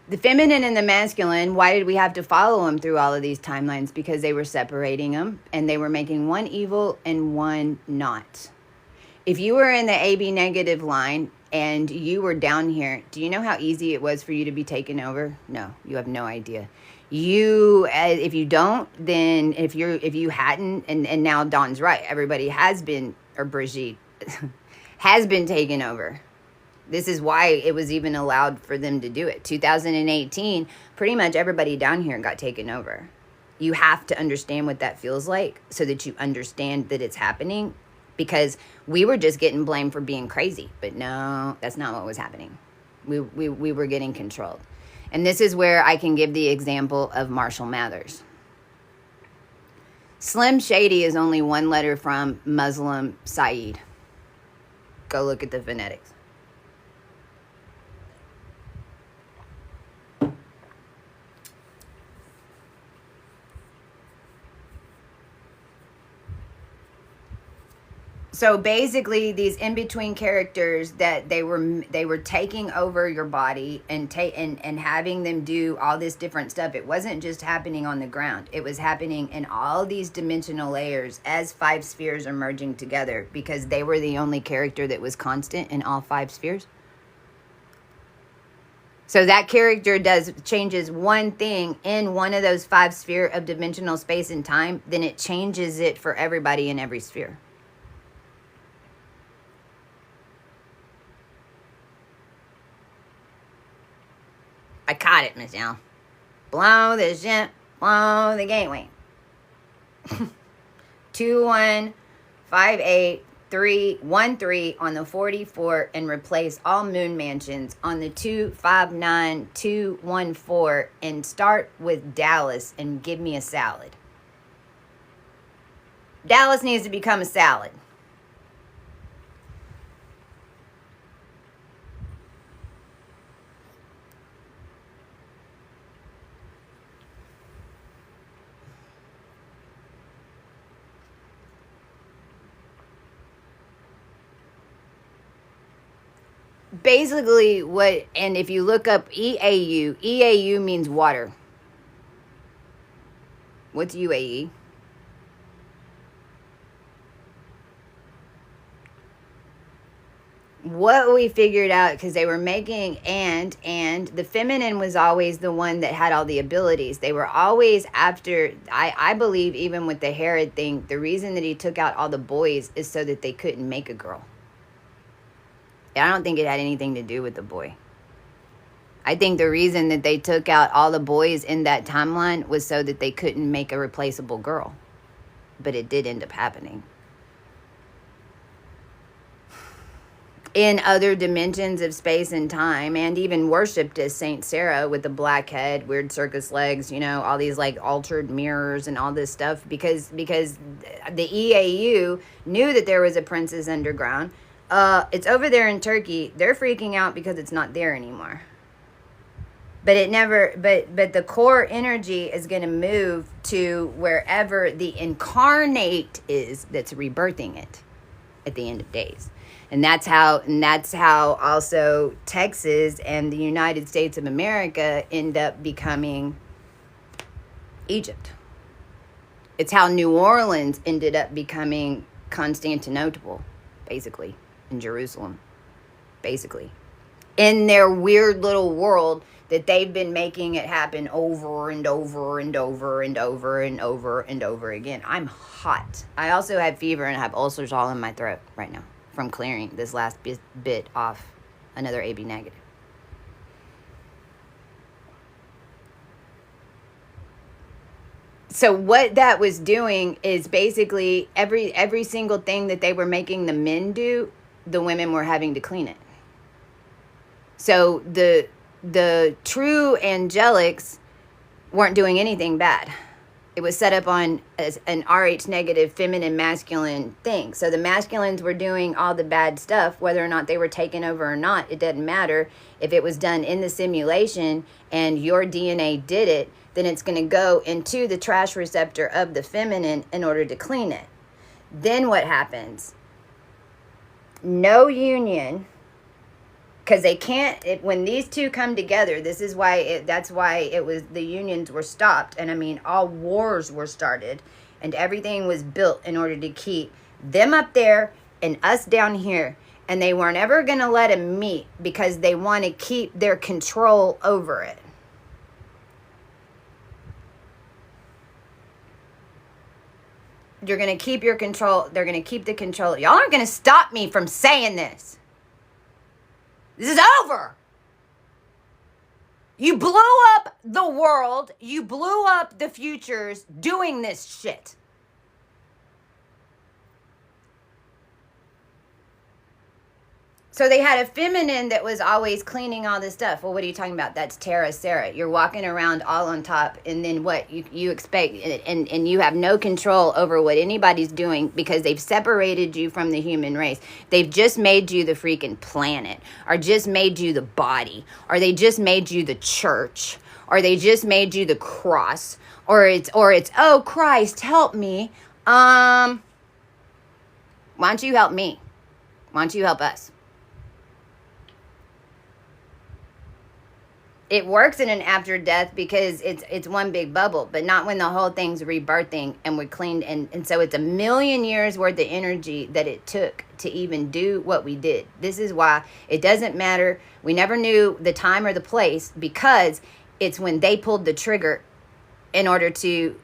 The feminine and the masculine, why did we have to follow them through all of these timelines? Because they were separating them, and they were making one evil and one not. If you were in the AB negative line and you were down here, do you know how easy it was for you to be taken over? No, you have no idea. If you don't, then if you hadn't, and now Dawn's right, everybody has been, or Brigitte has been taken over. This is why it was even allowed for them to do it. 2018, pretty much everybody down here got taken over. You have to understand what that feels like so that you understand that it's happening, because we were just getting blamed for being crazy. But no, that's not what was happening. We were getting controlled. And this is where I can give the example of Marshall Mathers. Slim Shady is only one letter from Muslim Saeed. Go look at the phonetics. So basically, these in-between characters that they were taking over your body and having them do all this different stuff. It wasn't just happening on the ground. It was happening in all these dimensional layers as 5 spheres are merging together, because they were the only character that was constant in all 5 spheres. So that character changes one thing in one of those 5 sphere of dimensional space and time, then it changes it for everybody in every sphere. I caught it, Miss L. Blow the ship, blow the gateway. 2158313 on the 44, and replace all moon mansions on the 259214, and start with Dallas and give me a salad. Dallas needs to become a salad. Basically, and if you look up EAU means water. What's UAE? What we figured out, because they were making and the feminine was always the one that had all the abilities. They were always after, I believe, even with the Herod thing, the reason that he took out all the boys is so that they couldn't make a girl. I don't think it had anything to do with the boy. I think the reason that they took out all the boys in that timeline was so that they couldn't make a replaceable girl. But it did end up happening. In other dimensions of space and time, and even worshipped as Saint Sarah with the black head, weird circus legs, all these like altered mirrors and all this stuff, because the EAU knew that there was a princess underground. It's over there in Turkey. They're freaking out because it's not there anymore. But the core energy is going to move to wherever the incarnate is that's rebirthing it at the end of days. And that's how also Texas and the United States of America end up becoming Egypt. It's how New Orleans ended up becoming Constantinople, basically. in Jerusalem, basically. In their weird little world that they've been making it happen over and over and over and over and over and over again. I'm hot. I also have fever and I have ulcers all in my throat right now from clearing this last bit off another AB negative. So what that was doing is basically every single thing that they were making the men do, the women were having to clean it. So the true angelics weren't doing anything bad. It was set up on as an RH negative feminine masculine thing. So the masculines were doing all the bad stuff, whether or not they were taken over or not. It doesn't matter. If it was done in the simulation and your DNA did it, then it's going to go into the trash receptor of the feminine in order to clean it. Then what happens? No union. Because they can't, when these two come together, this is why, that's why it was, the unions were stopped. And I mean, all wars were started and everything was built in order to keep them up there and us down here. And they weren't ever going to let them meet because they want to keep their control over it. You're going to keep your control. They're going to keep the control. Y'all aren't going to stop me from saying this. This is over. You blew up the world. You blew up the futures doing this shit. So they had a feminine that was always cleaning all this stuff. Well, what are you talking about? That's Terra Sarah. You're walking around all on top, and then what? You expect, and you have no control over what anybody's doing because they've separated you from the human race. They've just made you the freaking planet, or just made you the body, or they just made you the church, or they just made you the cross, or it's oh Christ, help me. Why don't you help me? Why don't you help us? It works in an after death because it's one big bubble, but not when the whole thing's rebirthing and we're cleaned. And so it's 1,000,000 years worth of energy that it took to even do what we did. This is why it doesn't matter. We never knew the time or the place because it's when they pulled the trigger in order to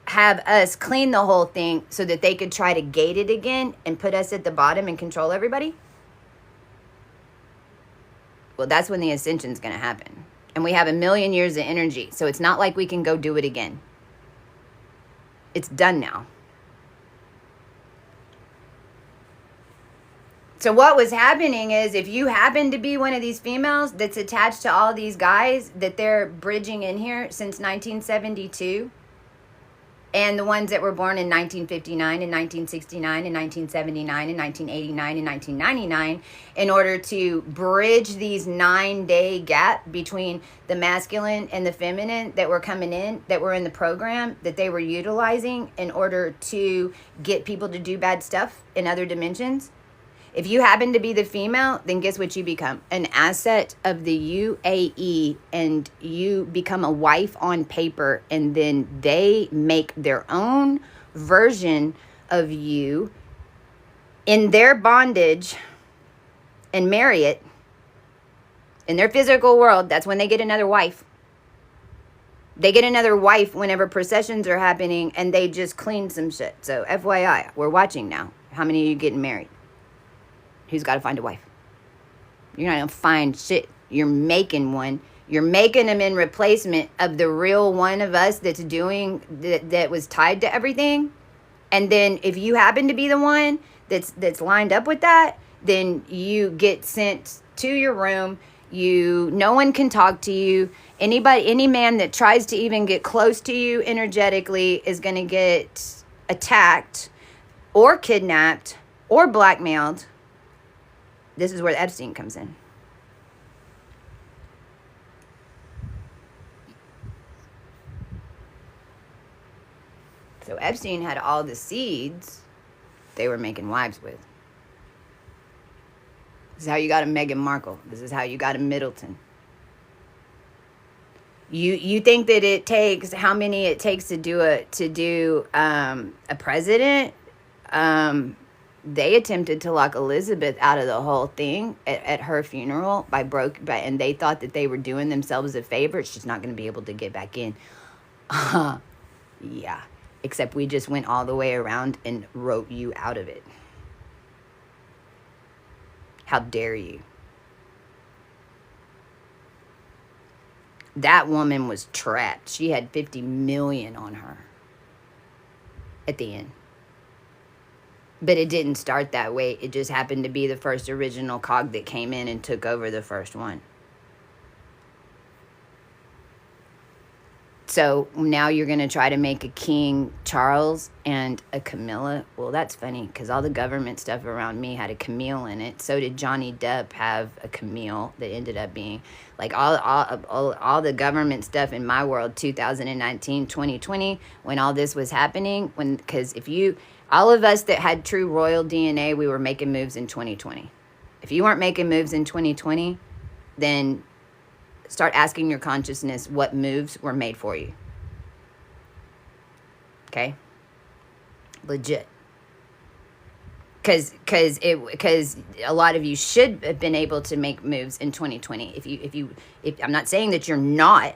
have us clean the whole thing so that they could try to gate it again and put us at the bottom and control everybody. Well, that's when the ascension's going to happen. And we have 1,000,000 years of energy. So it's not like we can go do it again. It's done now. So what was happening is if you happen to be one of these females that's attached to all these guys that they're bridging in here since 1972, and the ones that were born in 1959 and 1969 and 1979 and 1989 and 1999, in order to bridge these 9-day gap between the masculine and the feminine that were coming in, that were in the program, that they were utilizing in order to get people to do bad stuff in other dimensions. If you happen to be the female, then guess what you become? An asset of the UAE, and you become a wife on paper, and then they make their own version of you in their bondage and marry it. In their physical world, that's when they get another wife. They get another wife whenever processions are happening, and they just clean some shit. So FYI, we're watching now. How many of you getting married? Who's got to find a wife? You're not going to find shit. You're making one. You're making them in replacement of the real one of us that's doing, that was tied to everything. And then if you happen to be the one that's lined up with that, then you get sent to your room. No one can talk to you. Any man that tries to even get close to you energetically is going to get attacked or kidnapped or blackmailed. This is where Epstein comes in. So Epstein had all the seeds they were making wives with. This is how you got a Meghan Markle. This is how you got a Middleton. You think that it takes how many it takes to do a president? They attempted to lock Elizabeth out of the whole thing at her funeral and they thought that they were doing themselves a favor. She's not going to be able to get back in. Yeah. Except we just went all the way around and wrote you out of it. How dare you? That woman was trapped. She had 50 million on her at the end. But it didn't start that way. It just happened to be the first original cog that came in and took over the first one. So now you're going to try to make a King Charles and a Camilla. Well, that's funny because all the government stuff around me had a Camille in it. So did Johnny Depp have a Camille that ended up being like all the government stuff in my world, 2019, 2020, when all this was happening. Because all of us that had true royal DNA, we were making moves in 2020. If you weren't making moves in 2020, then start asking your consciousness what moves were made for you. Okay? Legit. Because a lot of you should have been able to make moves in 2020. If I'm not saying that you're not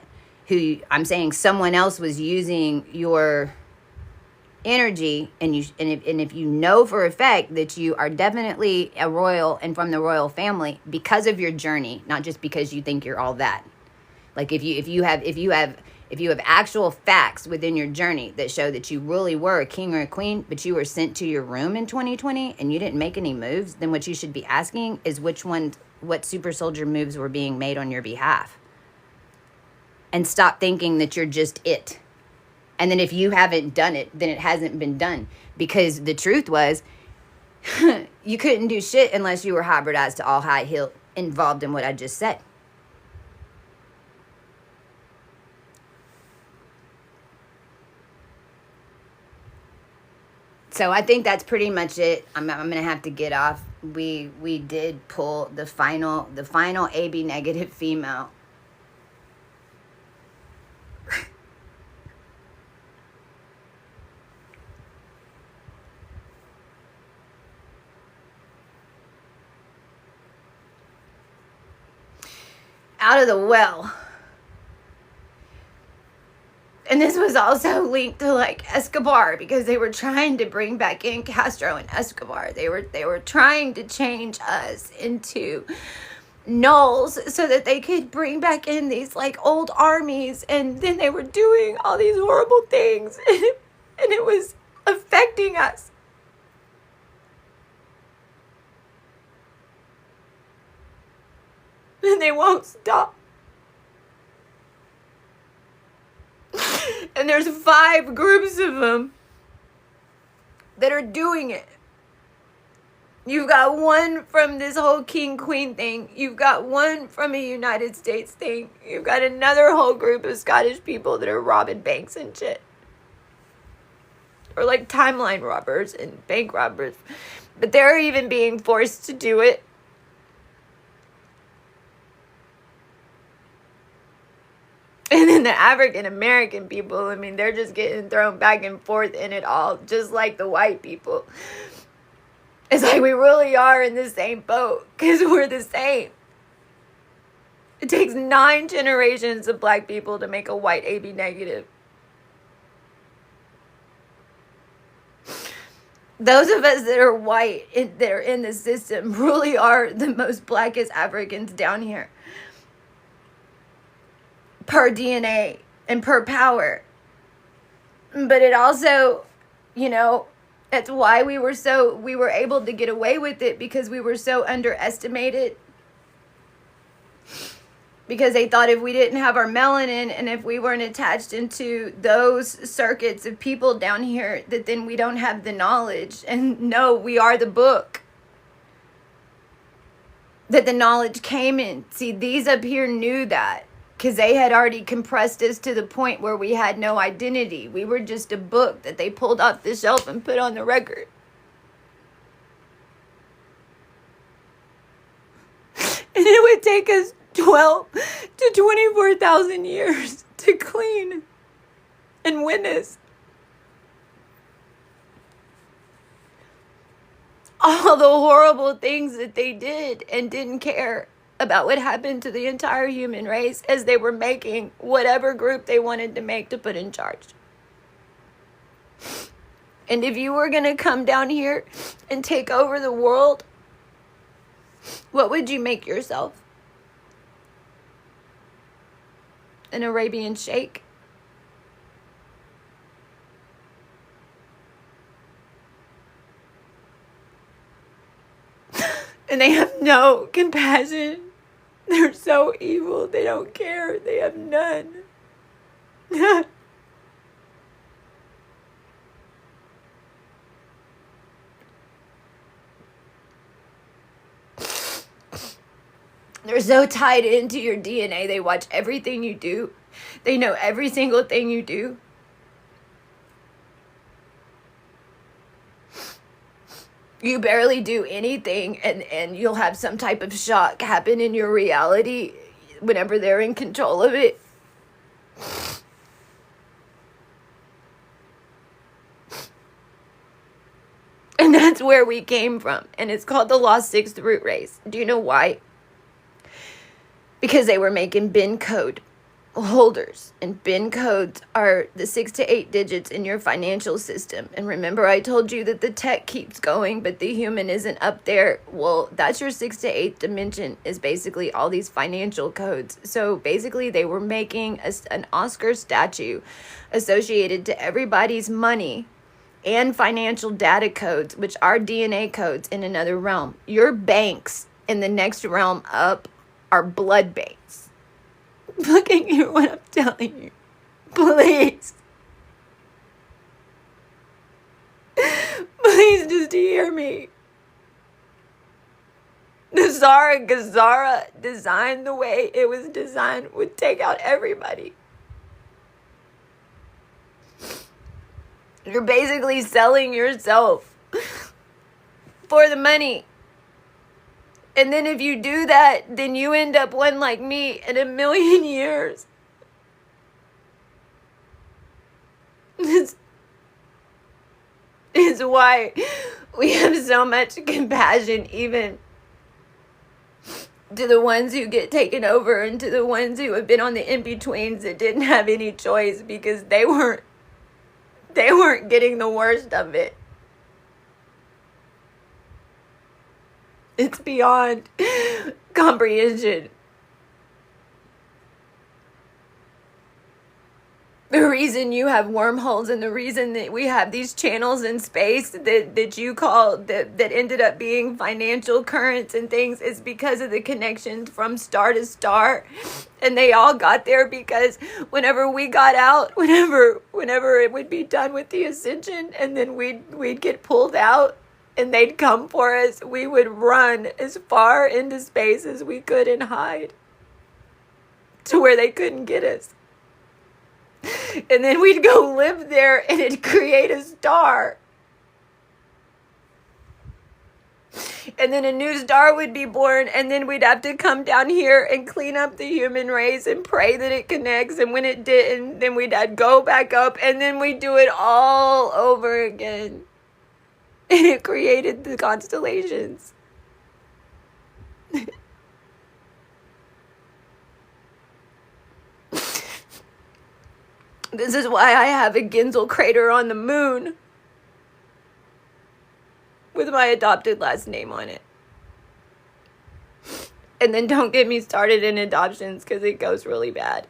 I'm saying someone else was using your energy, and if you know for a fact that you are definitely a royal and from the royal family because of your journey, not just because you think you're all that. Like if you have actual facts within your journey that show that you really were a king or a queen, but you were sent to your room in 2020 and you didn't make any moves, then what you should be asking is what super soldier moves were being made on your behalf. And stop thinking that you're just it. And then if you haven't done it, then it hasn't been done. Because the truth was, you couldn't do shit unless you were hybridized to all high heel involved in what I just said. So I think that's pretty much it. I'm gonna have to get off. We did pull the final AB negative female. Out of the well. And this was also linked to like Escobar, because they were trying to bring back in Castro and Escobar. They were trying to change us into nulls so that they could bring back in these like old armies, and then they were doing all these horrible things and it was affecting us. And they won't stop. And there's 5 groups of them that are doing it. You've got one from this whole king-queen thing. You've got one from a United States thing. You've got another whole group of Scottish people that are robbing banks and shit. Or like timeline robbers and bank robbers. But they're even being forced to do it. And then the African American people, I mean, they're just getting thrown back and forth in it all, just like the white people. It's like we really are in the same boat, because we're the same. It takes 9 generations of black people to make a white AB negative. Those of us that are white, that are in the system, really are the most blackest Africans down here. Per DNA and per power. But it also, that's why we were able to get away with it, because we were so underestimated. Because they thought if we didn't have our melanin and if we weren't attached into those circuits of people down here, that then we don't have the knowledge. And no, we are the book that the knowledge came in. See, these up here knew that. Because they had already compressed us to the point where we had no identity. We were just a book that they pulled off the shelf and put on the record. And it would take us 12 to 24,000 years to clean and witness all the horrible things that they did and didn't care about what happened to the entire human race as they were making whatever group they wanted to make to put in charge. And if you were going to come down here and take over the world, what would you make yourself? An Arabian sheikh? And they have no compassion. They're so evil. They don't care. They have none. They're so tied into your DNA. They watch everything you do. They know every single thing you do. You barely do anything, and you'll have some type of shock happen in your reality whenever they're in control of it. And that's where we came from. And it's called the Lost Sixth Root Race. Do you know why? Because they were making bin code holders, and bin codes are the 6 to 8 digits in your financial system. And remember, I told you that the tech keeps going, but the human isn't up there. Well, that's your 6 to 8 dimension, is basically all these financial codes. So basically, they were making an Oscar statue associated to everybody's money and financial data codes, which are DNA codes in another realm. Your banks in the next realm up are blood banks. Look at you, what I'm telling you. Please. Please just hear me. The Zara Gazara designed the way it was designed would take out everybody. You're basically selling yourself for the money. And then if you do that, then you end up one like me in a million years. This is why we have so much compassion, even to the ones who get taken over and to the ones who have been on the in-betweens that didn't have any choice because they weren't getting the worst of it. It's beyond comprehension. The reason you have wormholes and the reason that we have these channels in space that you call, that ended up being financial currents and things, is because of the connections from star to star. And they all got there because whenever we got out, whenever it would be done with the ascension, and then we'd get pulled out, and they'd come for us, we would run as far into space as we could and hide to where they couldn't get us. And then we'd go live there and it'd create a star. And then a new star would be born, and then we'd have to come down here and clean up the human race and pray that it connects. And when it didn't, then we'd have to go back up, and then we'd do it all over again. And it created the constellations. This is why I have a Ginzel crater on the moon with my adopted last name on it. And then don't get me started in adoptions, because it goes really bad.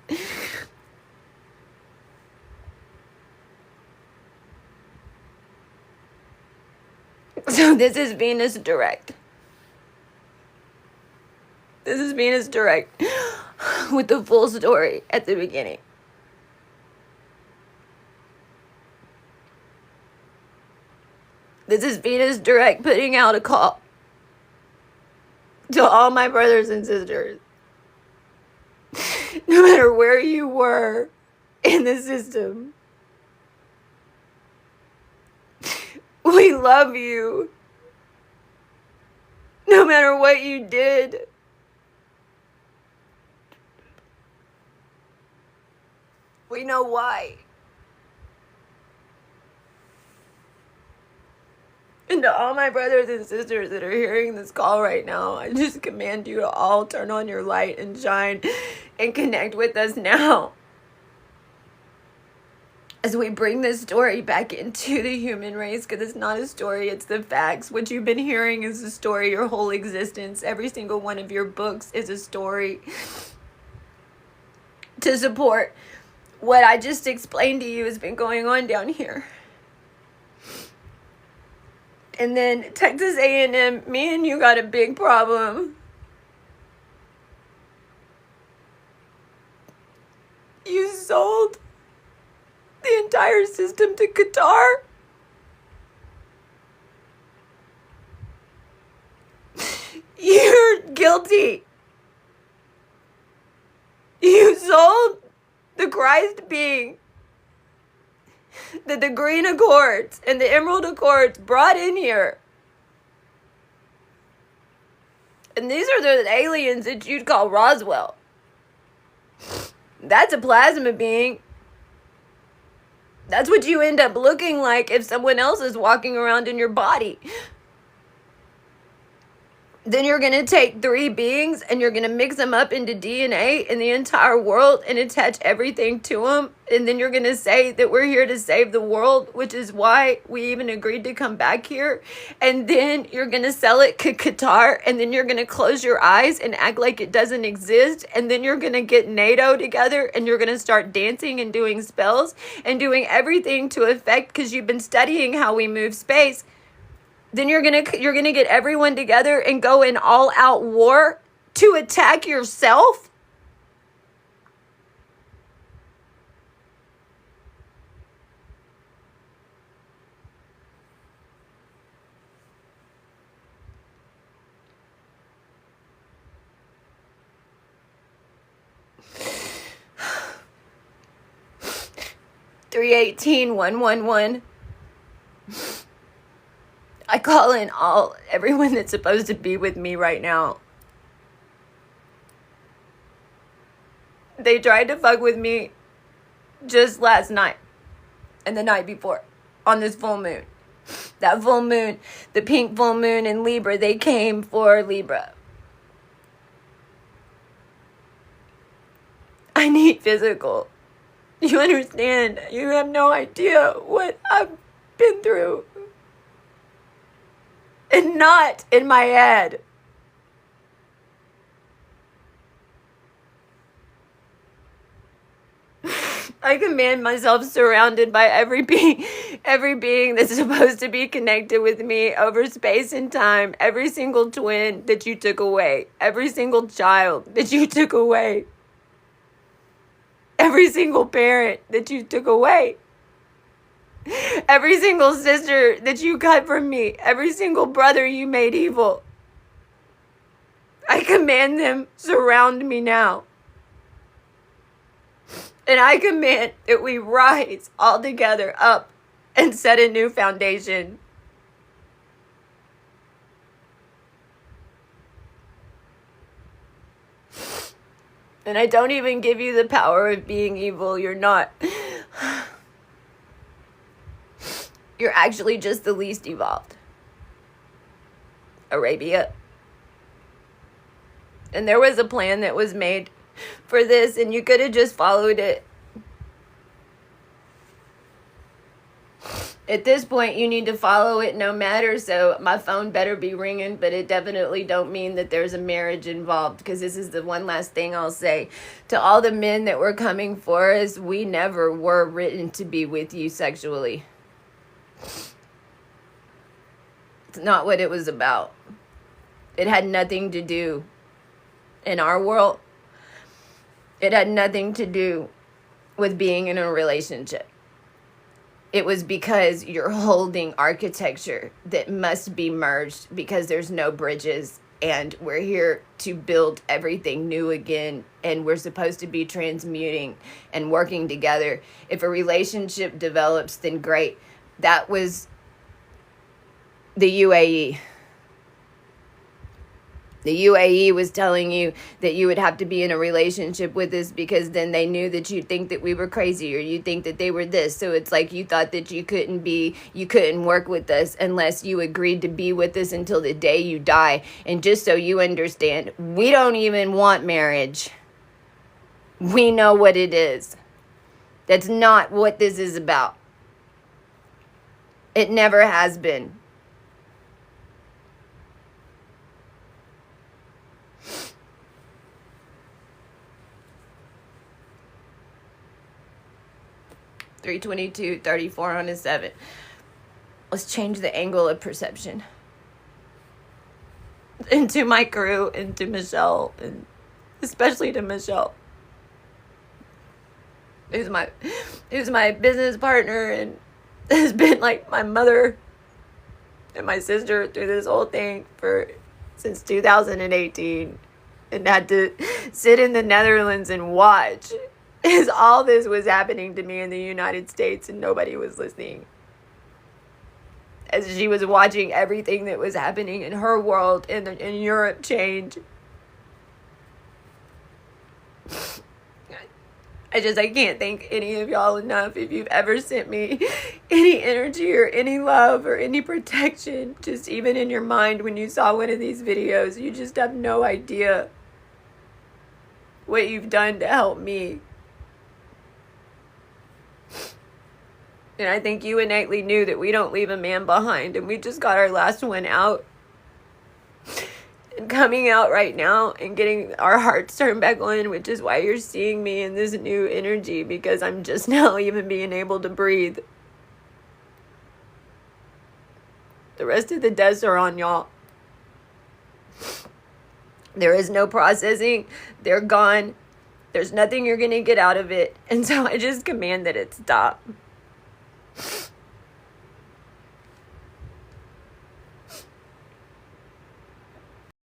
So this is Venus direct. This is Venus direct with the full story at the beginning. This is Venus direct putting out a call to all my brothers and sisters. No matter where you were in the system, we love you. No matter what you did. We know why. And to all my brothers and sisters that are hearing this call right now, I just command you to all turn on your light and shine and connect with us now. As we bring this story back into the human race, because it's not a story, it's the facts. What you've been hearing is a story, your whole existence. Every single one of your books is a story to support what I just explained to you has been going on down here. And then Texas A&M, me and you got a big problem. You sold the entire system to Qatar. You're guilty. You sold the Christ being that the Green Accords and the Emerald Accords brought in here. And these are the aliens that you'd call Roswell. That's a plasma being. That's what you end up looking like if someone else is walking around in your body. Then you're going to take 3 beings and you're going to mix them up into DNA in the entire world and attach everything to them. And then you're going to say that we're here to save the world, which is why we even agreed to come back here. And then you're going to sell it to Qatar. And then you're going to close your eyes and act like it doesn't exist. And then you're going to get NATO together and you're going to start dancing and doing spells and doing everything to affect, because you've been studying how we move space. Then you're gonna get everyone together and go in all-out war to attack yourself? (318-111). I call in everyone that's supposed to be with me right now. They tried to fuck with me just last night and the night before on this full moon. That full moon, the pink full moon in Libra, they came for Libra. I need physical. You understand? You have no idea what I've been through. And not in my head. I command myself surrounded by every being that's supposed to be connected with me over space and time. Every single twin that you took away. Every single child that you took away. Every single parent that you took away. Every single sister that you cut from me. Every single brother you made evil. I command them, surround me now. And I command that we rise all together up and set a new foundation. And I don't even give you the power of being evil. You're not. You're actually just the least evolved. Arabia. And there was a plan that was made for this, and you could have just followed it. At this point, you need to follow it no matter, so my phone better be ringing, but it definitely don't mean that there's a marriage involved, because this is the one last thing I'll say. To all the men that were coming for us, we never were written to be with you sexually. It's not what it was about. It had nothing to do in our world. It had nothing to do with being in a relationship. It was because you're holding architecture that must be merged because there's no bridges, and we're here to build everything new again, and we're supposed to be transmuting and working together. If a relationship develops, then great. That was the UAE. The UAE was telling you that you would have to be in a relationship with us because then they knew that you'd think that we were crazy or you'd think that they were this. So it's like you thought that you couldn't work with us unless you agreed to be with us until the day you die. And just so you understand, we don't even want marriage. We know what it is. That's not what this is about. It never has been. $322.34 on a 7. Let's change the angle of perception. And to my crew, and to Michelle, and especially to Michelle, who's my business partner and has been like my mother and my sister through this whole thing since 2018, and had to sit in the Netherlands and watch as all this was happening to me in the United States and nobody was listening. As she was watching everything that was happening in her world and in Europe change. I can't thank any of y'all enough. If you've ever sent me any energy or any love or any protection, just even in your mind when you saw one of these videos, you just have no idea what you've done to help me. And I think you innately knew that we don't leave a man behind, and we just got our last one out. And coming out right now and getting our hearts turned back on, which is why you're seeing me in this new energy, because I'm just now even being able to breathe. The rest of the deaths are on y'all. There is no processing. They're gone. There's nothing you're going to get out of it. And so I just command that it stop.